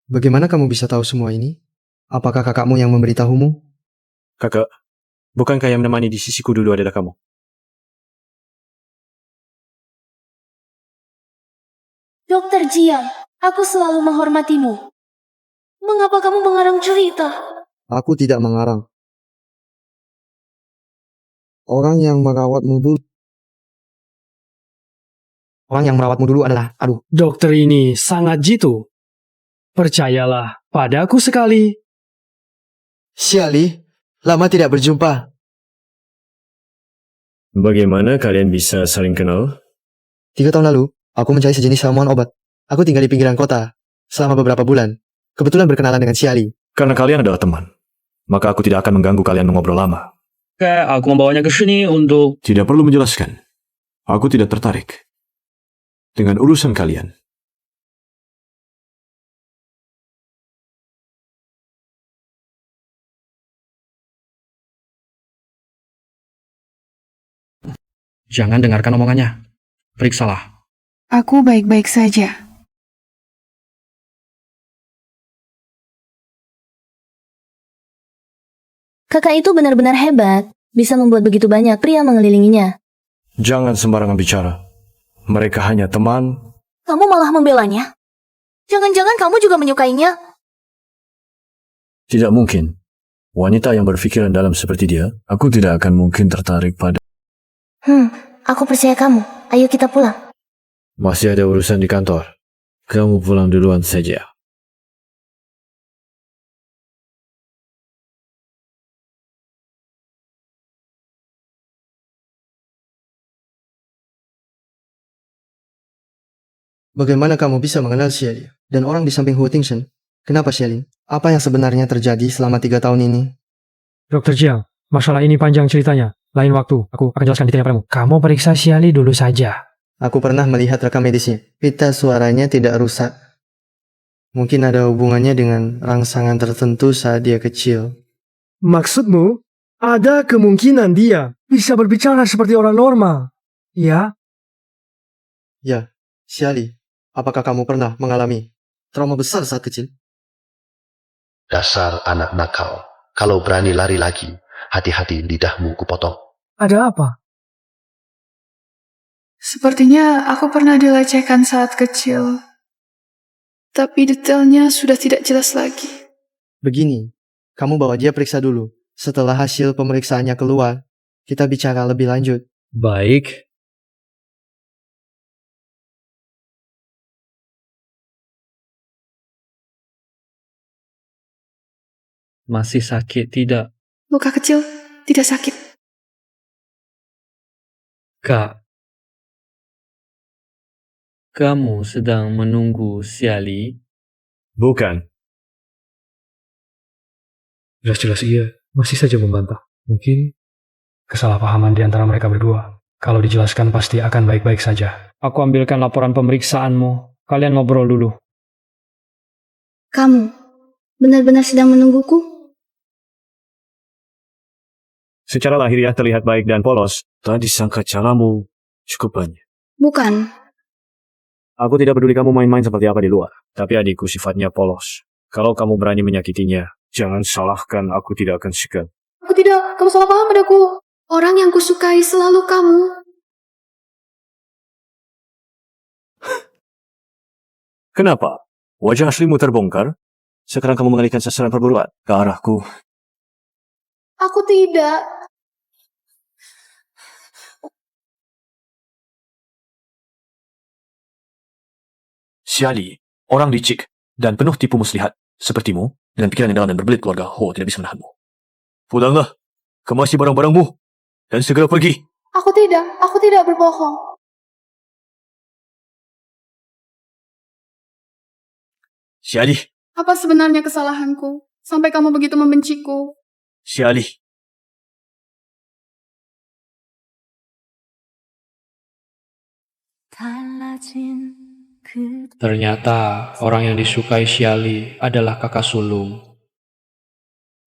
bagaimana kamu bisa tahu semua ini? Apakah kakakmu yang memberitahumu? Kakak, bukankah yang menemani di sisiku dulu adalah kamu? Dokter Jiang, aku selalu menghormatimu. Mengapa kamu mengarang cerita? Aku tidak mengarang. Orang yang merawatmu dulu adalah, Dokter ini sangat jitu. Percayalah padaku sekali. Xiali, lama tidak berjumpa. Bagaimana kalian bisa saling kenal? 3 tahun lalu, aku mencari sejenis ramuan obat. Aku tinggal di pinggiran kota selama beberapa bulan. Kebetulan berkenalan dengan Xiali. Karena kalian adalah teman, maka aku tidak akan mengganggu kalian mengobrol lama. Aku membawanya ke sini untuk... Tidak perlu menjelaskan. Aku tidak tertarik dengan urusan kalian. Jangan dengarkan omongannya. Periksalah. Aku baik-baik saja. Kakak itu benar-benar hebat, bisa membuat begitu banyak pria mengelilinginya. Jangan sembarangan bicara. Mereka hanya teman. Kamu malah membelanya? Jangan-jangan kamu juga menyukainya? Tidak mungkin. Wanita yang berpikiran dalam seperti dia, aku tidak akan mungkin tertarik pada... Aku percaya kamu. Ayo kita pulang. Masih ada urusan di kantor. Kamu pulang duluan saja. Bagaimana kamu bisa mengenal Xiali dan orang di samping Hu Tingshan? Kenapa Xiali? Apa yang sebenarnya terjadi selama 3 tahun ini? Dokter Jiang, masalah ini panjang ceritanya. Lain waktu, aku akan jelaskan detailnya padamu. Kamu periksa Xiali dulu saja. Aku pernah melihat rekam medisnya. Pita suaranya tidak rusak. Mungkin ada hubungannya dengan rangsangan tertentu saat dia kecil. Maksudmu, ada kemungkinan dia bisa berbicara seperti orang normal, ya? Ya, Xiali, apakah kamu pernah mengalami trauma besar saat kecil? Dasar anak nakal. Kalau berani lari lagi, hati-hati lidahmu kupotong. Ada apa? Sepertinya aku pernah dilecehkan saat kecil. Tapi detailnya sudah tidak jelas lagi. Begini, kamu bawa dia periksa dulu. Setelah hasil pemeriksaannya keluar, kita bicara lebih lanjut. Baik. Masih sakit tidak? Luka kecil, tidak sakit. Kak, kamu sedang menunggu Xiali? Bukan. Jelas-jelas iya, masih saja membantah. Mungkin kesalahpahaman di antara mereka berdua. Kalau dijelaskan pasti akan baik-baik saja. Aku ambilkan laporan pemeriksaanmu. Kalian ngobrol dulu. Kamu benar-benar sedang menungguku? Secara lahiriah terlihat baik dan polos. Tadi sangka caramu cukup banyak. Bukan. Aku tidak peduli kamu main-main seperti apa di luar. Tapi adikku sifatnya polos. Kalau kamu berani menyakitinya, jangan salahkan, aku tidak akan segan. Aku tidak, kamu salah paham padaku. Orang yang kusukai selalu kamu. Kenapa? Wajah aslimu terbongkar? Sekarang kamu mengalihkan sasaran perburuan ke arahku. Aku tidak. Xiali, orang licik dan penuh tipu muslihat. sepertimu, dengan pikiran yang dalam dan berbelit keluarga Ho tidak bisa menahanmu. Pulanglah, kemasi barang-barangmu, dan segera pergi. Aku tidak berbohong. Si Ali, Apa sebenarnya kesalahanku? Sampai kamu begitu membenciku. si Ali. Ternyata orang yang disukai Xiali adalah kakak sulung.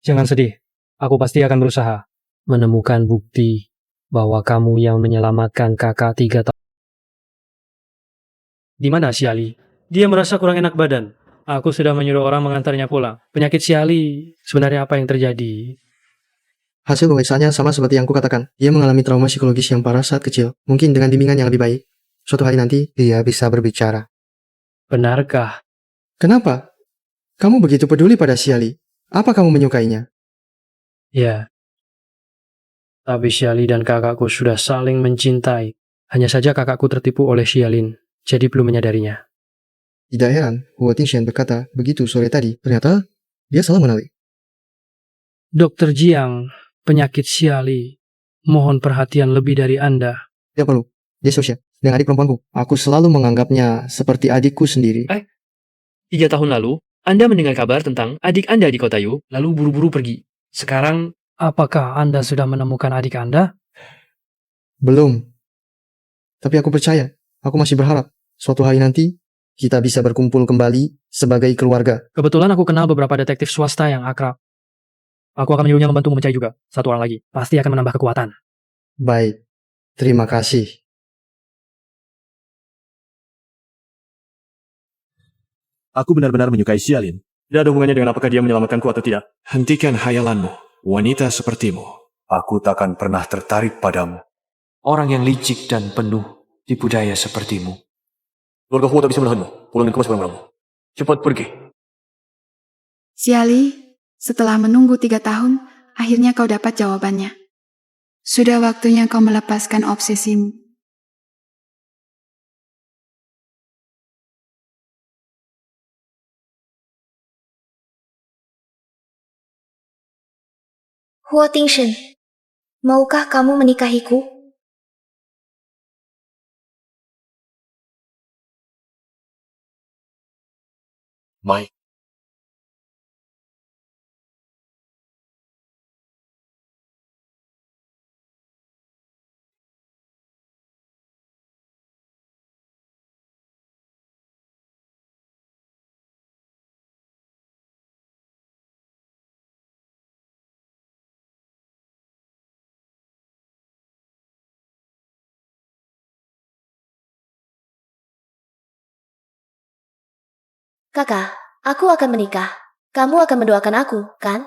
Jangan sedih. Aku pasti akan berusaha menemukan bukti bahwa kamu yang menyelamatkan kakak 3 tahun. Di mana Xiali? Dia merasa kurang enak badan. Aku sudah menyuruh orang mengantarnya pulang. Penyakit Xiali, sebenarnya apa yang terjadi? Hasil pemeriksaannya sama seperti yang kukatakan. Dia mengalami trauma psikologis yang parah saat kecil. Mungkin dengan bimbingan yang lebih baik, suatu hari nanti dia bisa berbicara. Benarkah? Kenapa? Kamu begitu peduli pada Xiali? Apa kamu menyukainya? Ya. Tapi Xiali dan kakakku sudah saling mencintai. Hanya saja kakakku tertipu oleh Xialin, jadi belum menyadarinya. Tidak heran, Huo Tingshan berkata begitu sore tadi. Ternyata dia salah mengenali. Dokter Jiang, penyakit Xiali. Mohon perhatian lebih dari Anda. Tidak perlu. Dia sosial. Dengan adik perempuanku, aku selalu menganggapnya seperti adikku sendiri. 3 tahun lalu, Anda mendengar kabar tentang adik Anda di Kota Yu, lalu buru-buru pergi. Sekarang, apakah Anda sudah menemukan adik Anda? Belum. Tapi aku percaya, aku masih berharap suatu hari nanti kita bisa berkumpul kembali sebagai keluarga. Kebetulan aku kenal beberapa detektif swasta yang akrab. Aku akan menyuruhnya membantu mencari juga. Satu orang lagi. Pasti akan menambah kekuatan. Baik. Terima kasih. Aku benar-benar menyukai Xialin. Tidak ada hubungannya dengan apakah dia menyelamatkanku atau tidak. Hentikan hayalanmu, wanita sepertimu. Aku takkan pernah tertarik padamu. Orang yang licik dan penuh tipu daya sepertimu. Keluarga Huo tak bisa menahanmu. Pulangin kemas barang-barangmu. Cepat pergi. Xiali, setelah menunggu 3 tahun, akhirnya kau dapat jawabannya. Sudah waktunya kau melepaskan obsesimu. Huo Tingshan, maukah kamu menikahiku? Mai. Kakak, aku akan menikah. Kamu akan mendoakan aku, kan?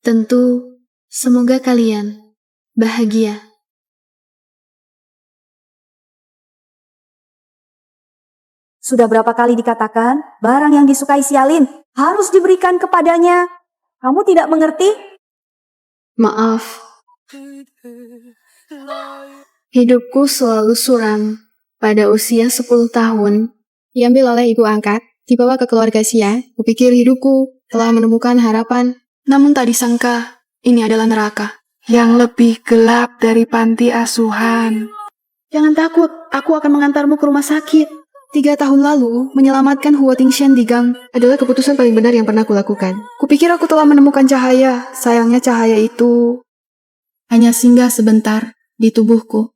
Tentu, semoga kalian bahagia. Sudah berapa kali dikatakan, barang yang disukai Xialin harus diberikan kepadanya. Kamu tidak mengerti? Maaf. Hidupku selalu suram. Pada usia 10 tahun, diambil oleh ibu angkat, dibawa ke keluarga Xia. Kupikir hidupku telah menemukan harapan. Namun tak disangka, ini adalah neraka. Yang lebih gelap dari panti asuhan. Jangan takut, aku akan mengantarmu ke rumah sakit. 3 tahun lalu, menyelamatkan Huo Tingshan di gang adalah keputusan paling benar yang pernah kulakukan. Kupikir aku telah menemukan cahaya. Sayangnya cahaya itu hanya singgah sebentar di tubuhku.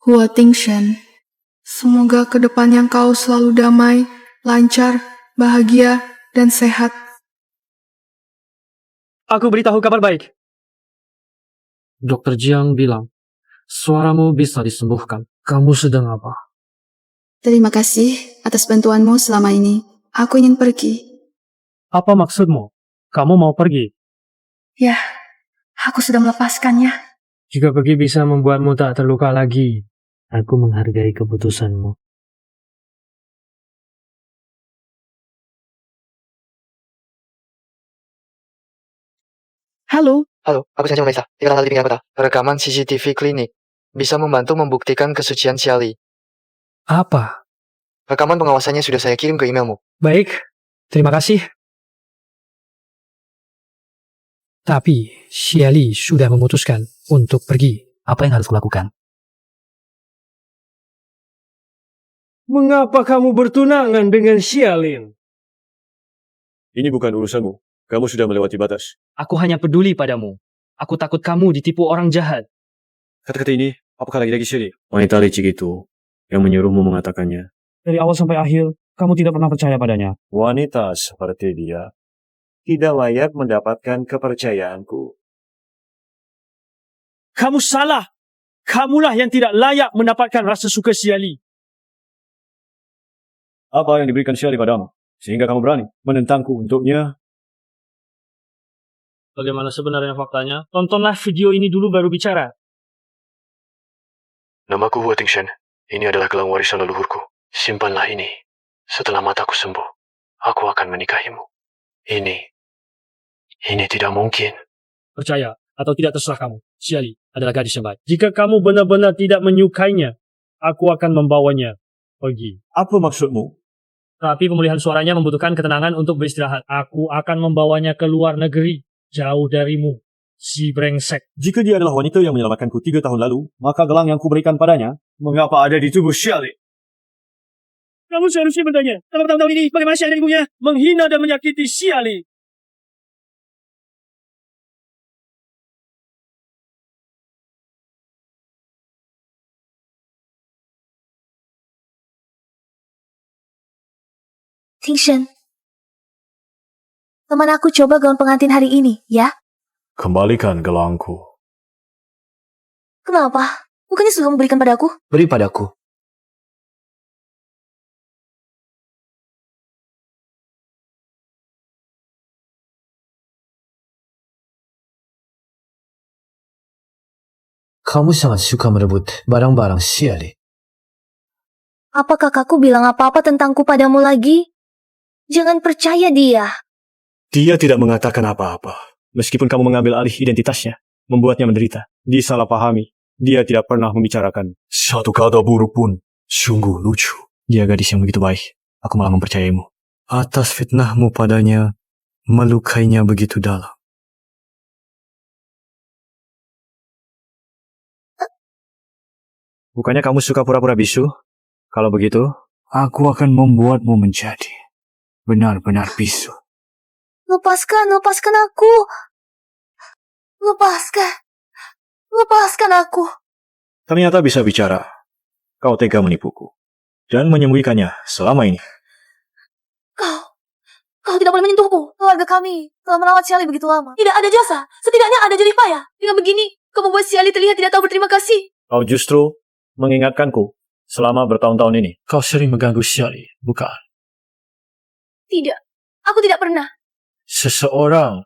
Huo Tingshan, semoga ke depannya kau selalu damai, lancar, bahagia, dan sehat. Aku beritahu kabar baik. Dokter Jiang bilang, suaramu bisa disembuhkan. Kamu sedang apa? Terima kasih atas bantuanmu selama ini. Aku ingin pergi. Apa maksudmu? Kamu mau pergi? Ya, aku sudah melepaskannya. Jika pergi bisa membuatmu tak terluka lagi, aku menghargai keputusanmu. Halo, aku Sanjung Mesa. Di kanal di pinggir kota. Rekaman CCTV klinik bisa membantu membuktikan kesucian Xiali. Apa? Rekaman pengawasannya sudah saya kirim ke emailmu. Baik, terima kasih. Tapi Xiali sudah memutuskan untuk pergi. Apa yang harus kulakukan? Mengapa kamu bertunangan dengan Xialin? Ini bukan urusanmu. Kamu sudah melewati batas. Aku hanya peduli padamu. Aku takut kamu ditipu orang jahat. Kata-kata ini, apakah lagi Shirley? Wanita licik itu yang menyuruhmu mengatakannya. Dari awal sampai akhir, kamu tidak pernah percaya padanya. Wanita seperti dia tidak layak mendapatkan kepercayaanku. Kamu salah. Kamulah yang tidak layak mendapatkan rasa suka Xiali. Apa yang diberikan Xiali padamu? Sehingga kamu berani menentangku untuknya? Bagaimana sebenarnya faktanya? Tontonlah video ini dulu baru bicara. Namaku Wu Tingshen. Ini adalah gelang warisan leluhurku. Simpanlah ini. Setelah mataku sembuh, aku akan menikahimu. Ini tidak mungkin. Percaya atau tidak terserah kamu. Xiali adalah gadis yang baik. Jika kamu benar-benar tidak menyukainya, aku akan membawanya pergi. Apa maksudmu? Tapi pemulihan suaranya membutuhkan ketenangan untuk beristirahat. Aku akan membawanya ke luar negeri, jauh darimu, si brengsek. Jika dia adalah wanita yang menyelamatkanku 3 tahun lalu, maka gelang yang kuberikan padanya, mengapa ada di tubuh Xiali? Kamu seharusnya bertanya, dalam tahun-tahun ini, bagaimana Xiali dan ibunya menghina dan menyakiti Xiali? Tingshen, teman aku coba gaun pengantin hari ini, ya? Kembalikan gelangku. Kenapa? Bukannya sudah memberikan padaku? Beri padaku. Kamu sangat suka merebut barang-barang Xiali. Apa kakakku bilang apa-apa tentangku padamu lagi? Jangan percaya dia. Dia tidak mengatakan apa-apa. Meskipun kamu mengambil alih identitasnya, membuatnya menderita, disalahpahami. Dia tidak pernah membicarakan satu kata buruk pun. Sungguh lucu. Dia gadis yang begitu baik. Aku malah mempercayaimu. Atas fitnahmu padanya, melukainya begitu dalam. Bukannya kamu suka pura-pura bisu? Kalau begitu, aku akan membuatmu menjadi benar-benar bisu. Lepaskan aku. Lepaskan aku. Ternyata bisa bicara. Kau tega menipuku. Dan menyembunyikannya selama ini. Kau tidak boleh menyentuhku. Keluarga kami telah merawat Xiali begitu lama. Tidak ada jasa. Setidaknya ada jerih payah. Dengan begini, kau membuat Xiali terlihat tidak tahu berterima kasih. Kau justru mengingatkanku selama bertahun-tahun ini. Kau sering mengganggu Xiali, bukan? Tidak. Aku tidak pernah. Seseorang.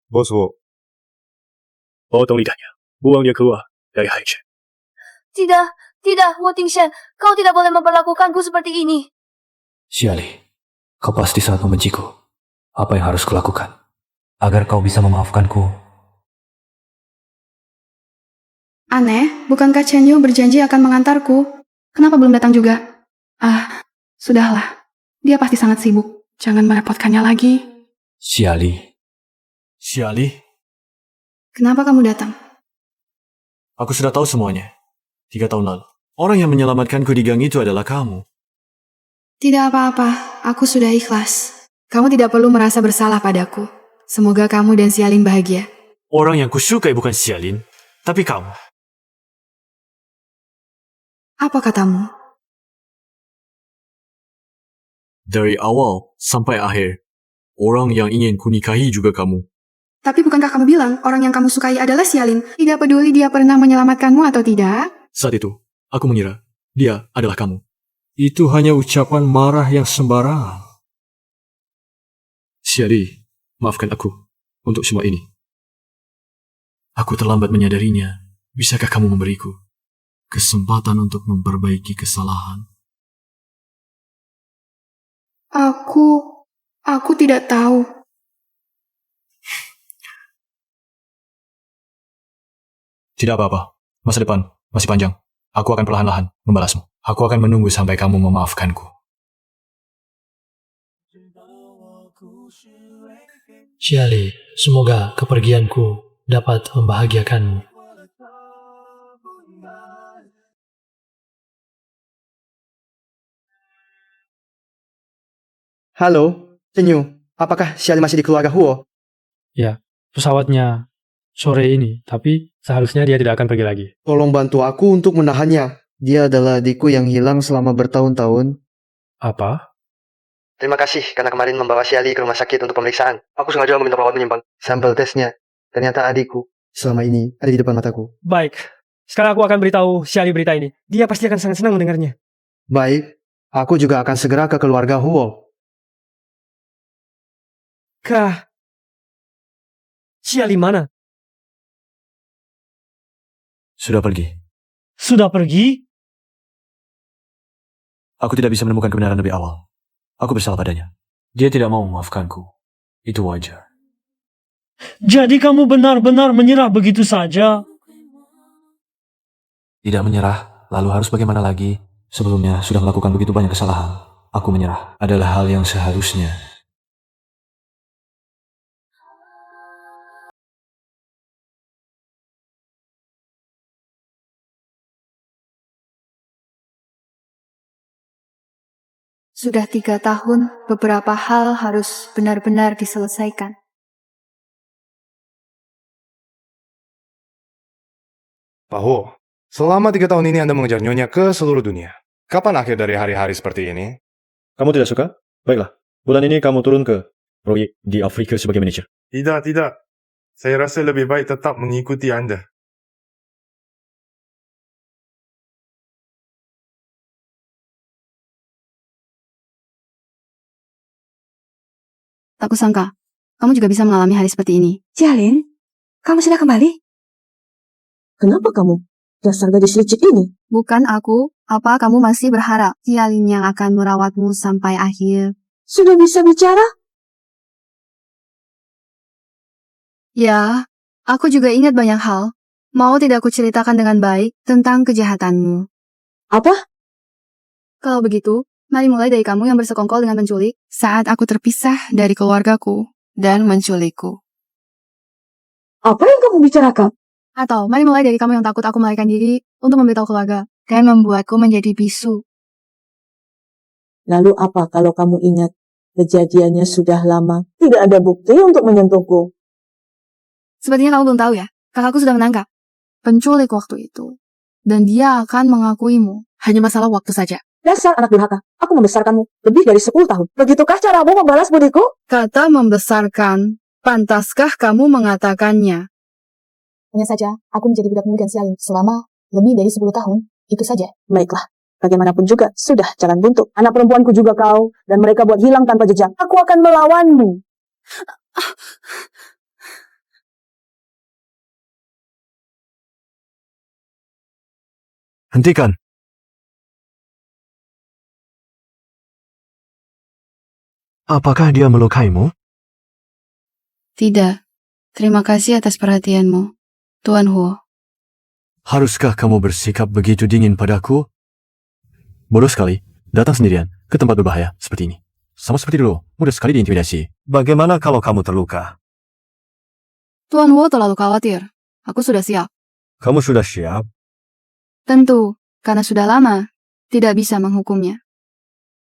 Bos Wo. Potong lidahnya. Buang dia keluar dari Haichen. Tidak, Wu Tingshen. Kau tidak boleh memperlakukanku seperti ini. Xiali, kau pasti sangat membenciku. Apa yang harus kulakukan agar kau bisa memaafkanku? Aneh, bukankah Chen Yu berjanji akan mengantarku? Kenapa belum datang juga? Sudahlah. Dia pasti sangat sibuk. Jangan merepotkannya lagi. Xiali. Kenapa kamu datang? Aku sudah tahu semuanya. 3 tahun lalu. Orang yang menyelamatkanku di gang itu adalah kamu. Tidak apa-apa, aku sudah ikhlas. Kamu tidak perlu merasa bersalah padaku. Semoga kamu dan Xialin bahagia. Orang yang kusukai bukan Xialin, tapi kamu. Apa katamu? Dari awal sampai akhir, orang yang ingin kunikahi juga kamu. Tapi bukankah kamu bilang orang yang kamu sukai adalah Xialin? Tidak peduli dia pernah menyelamatkanmu atau tidak? Saat itu, aku mengira dia adalah kamu. Itu hanya ucapan marah yang sembarangan. Xiali, maafkan aku untuk semua ini. Aku terlambat menyadarinya. Bisakah kamu memberiku kesempatan untuk memperbaiki kesalahan? Aku tidak tahu. Tidak apa-apa. Masa depan masih panjang. Aku akan perlahan-lahan membalasmu. Aku akan menunggu sampai kamu memaafkanku. Xiali, semoga kepergianku dapat membahagiakanmu. Halo, Cenyu. Apakah Xiali masih di keluarga Huo? Ya, pesawatnya sore ini, tapi seharusnya dia tidak akan pergi lagi. Tolong bantu aku untuk menahannya. Dia adalah adikku yang hilang selama bertahun-tahun. Apa? Terima kasih karena kemarin membawa Xiali ke rumah sakit untuk pemeriksaan. Aku sengaja meminta perawat menyimpang sampel tesnya. Ternyata adikku selama ini ada di depan mataku. Baik, sekarang aku akan beritahu Xiali berita ini. Dia pasti akan sangat senang mendengarnya. Baik, aku juga akan segera ke keluarga Huo. Kah? Xiali mana? Sudah pergi. Sudah pergi? Aku tidak bisa menemukan kebenaran lebih awal. Aku bersalah padanya. Dia tidak mau memaafkanku. Itu wajar. Jadi kamu benar-benar menyerah begitu saja? Tidak menyerah, lalu harus bagaimana lagi? Sebelumnya sudah melakukan begitu banyak kesalahan. Aku menyerah adalah hal yang seharusnya. Sudah 3 tahun, beberapa hal harus benar-benar diselesaikan. Pak Ho, selama 3 tahun ini Anda mengejar Nyonya ke seluruh dunia. Kapan akhir dari hari-hari seperti ini? Kamu tidak suka? Baiklah, bulan ini kamu turun ke proyek di Afrika sebagai manajer. Tidak. Saya rasa lebih baik tetap mengikuti Anda. Tak kusangka, kamu juga bisa mengalami hari seperti ini. Xialin, kamu sudah kembali? Kenapa kamu? Dasar gadis licik ini. Bukan aku, apa kamu masih berharap Xialin yang akan merawatmu sampai akhir? Sudah bisa bicara? Ya, aku juga ingat banyak hal. Mau tidak aku ceritakan dengan baik tentang kejahatanmu? Apa? Kalau begitu, mari mulai dari kamu yang bersekongkol dengan penculik saat aku terpisah dari keluargaku dan menculikku. Apa yang kamu bicarakan? Atau mari mulai dari kamu yang takut aku melarikan diri untuk memberitahu keluarga dan membuatku menjadi bisu. Lalu apa kalau kamu ingat? Kejadiannya sudah lama. Tidak ada bukti untuk menyentuhku. Sepertinya kamu belum tahu ya, kakakku sudah menangkap penculik waktu itu. Dan dia akan mengakuimu. Hanya masalah waktu saja. Dasar anak durhaka, aku membesarkanmu lebih dari 10 tahun. Begitukah caramu membalas budiku? Kata membesarkan, pantaskah kamu mengatakannya? Hanya saja, aku menjadi budak muda Xialin selama lebih dari 10 tahun. Itu saja. Baiklah, bagaimanapun juga, sudah jalan buntu. Anak perempuanku juga kau, dan mereka buat hilang tanpa jejak. Aku akan melawanmu. Hentikan. Apakah dia melukaimu? Tidak. Terima kasih atas perhatianmu, Tuan Huo. Haruskah kamu bersikap begitu dingin padaku? Bodoh sekali, datang sendirian ke tempat berbahaya seperti ini. Sama seperti dulu, mudah sekali diintimidasi. Bagaimana kalau kamu terluka? Tuan Huo terlalu khawatir. Aku sudah siap. Kamu sudah siap? Tentu, karena sudah lama tidak bisa menghukumnya.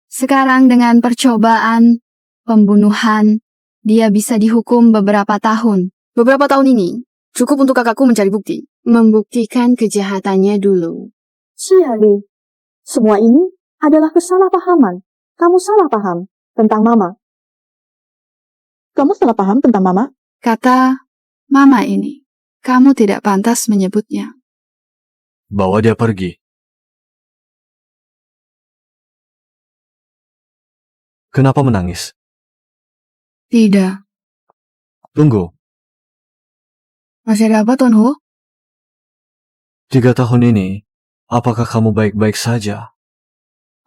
Sekarang dengan percobaan pembunuhan, dia bisa dihukum beberapa tahun. Beberapa tahun ini cukup untuk kakakku mencari bukti. Membuktikan kejahatannya dulu. Xiali, semua ini adalah kesalahpahaman. Kamu salah paham tentang Mama. Kamu salah paham tentang Mama? Kata Mama ini, kamu tidak pantas menyebutnya. Bawa dia pergi. Kenapa menangis? Tidak. Tunggu, Masih ada apa, Tuan Huo? 3 tahun ini, apakah kamu baik-baik saja?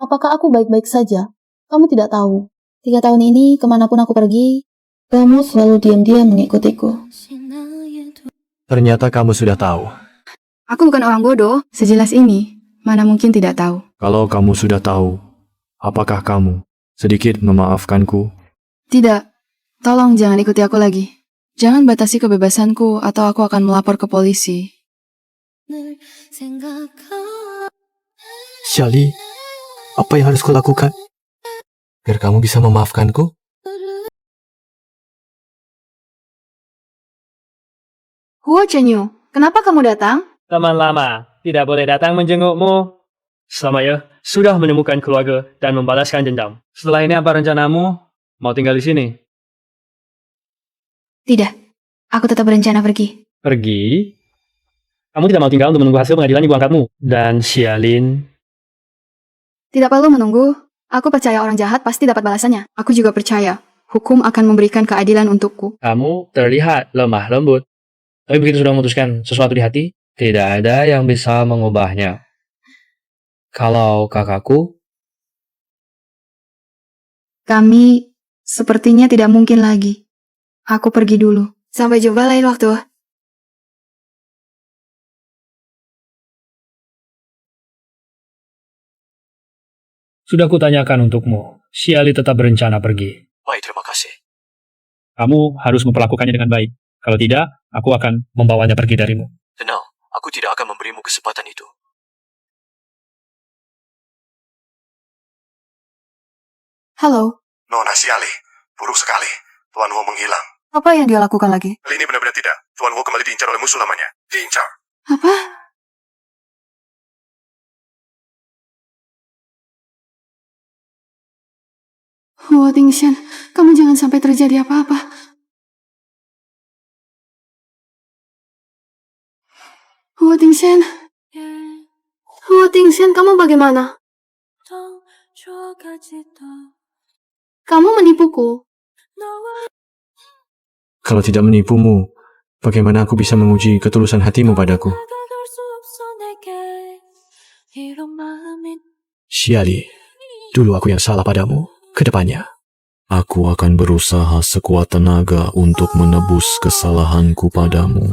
Apakah aku baik-baik saja? Kamu tidak tahu. 3 tahun ini, kemanapun aku pergi, kamu selalu diam-diam mengikutiku. Ternyata kamu sudah tahu. Aku bukan orang bodoh, sejelas ini. Mana mungkin tidak tahu. Kalau kamu sudah tahu, apakah kamu sedikit memaafkanku? Tidak, tolong jangan ikuti aku lagi. Jangan batasi kebebasanku atau aku akan melapor ke polisi. Xiali, apa yang harus kulakukan? Biar kamu bisa memaafkanku? Huo Chenyu, kenapa kamu datang? Teman lama, tidak boleh datang menjengukmu. Selama ya, sudah menemukan keluarga dan membalaskan dendam. Setelah ini apa rencanamu? Mau tinggal di sini? Tidak, aku tetap berencana pergi. Pergi? Kamu tidak mau tinggal untuk menunggu hasil pengadilan ibu angkatmu. Dan Xialin. Tidak perlu menunggu. Aku percaya orang jahat pasti dapat balasannya. Aku juga percaya hukum akan memberikan keadilan untukku. Kamu terlihat lemah lembut. Tapi begitu sudah memutuskan sesuatu di hati, tidak ada yang bisa mengubahnya. Kalau kakakku, kami sepertinya tidak mungkin lagi. Aku pergi dulu. Sampai jumpa lain waktu. Sudah kutanyakan untukmu. Xiali tetap berencana pergi. Baik, terima kasih. Kamu harus memperlakukannya dengan baik. Kalau tidak, aku akan membawanya pergi darimu. Tenang, aku tidak akan memberimu kesempatan itu. Halo, Nona Xiali, buruk sekali. Tuan Wu menghilang. apa yang dia lakukan lagi? Kali ini benar-benar tidak. Tuan Wu kembali diincar oleh musuh lamanya. Diincar. Apa? Huo Tingshan, kamu jangan sampai terjadi apa-apa. Huo Tingshan. Huo Tingshan, kamu bagaimana? Kamu menipuku. Kalau tidak menipumu, bagaimana aku bisa menguji ketulusan hatimu padaku? Xiali, dulu aku yang salah padamu. Kedepannya, Aku akan berusaha sekuat tenaga untuk menebus kesalahanku padamu.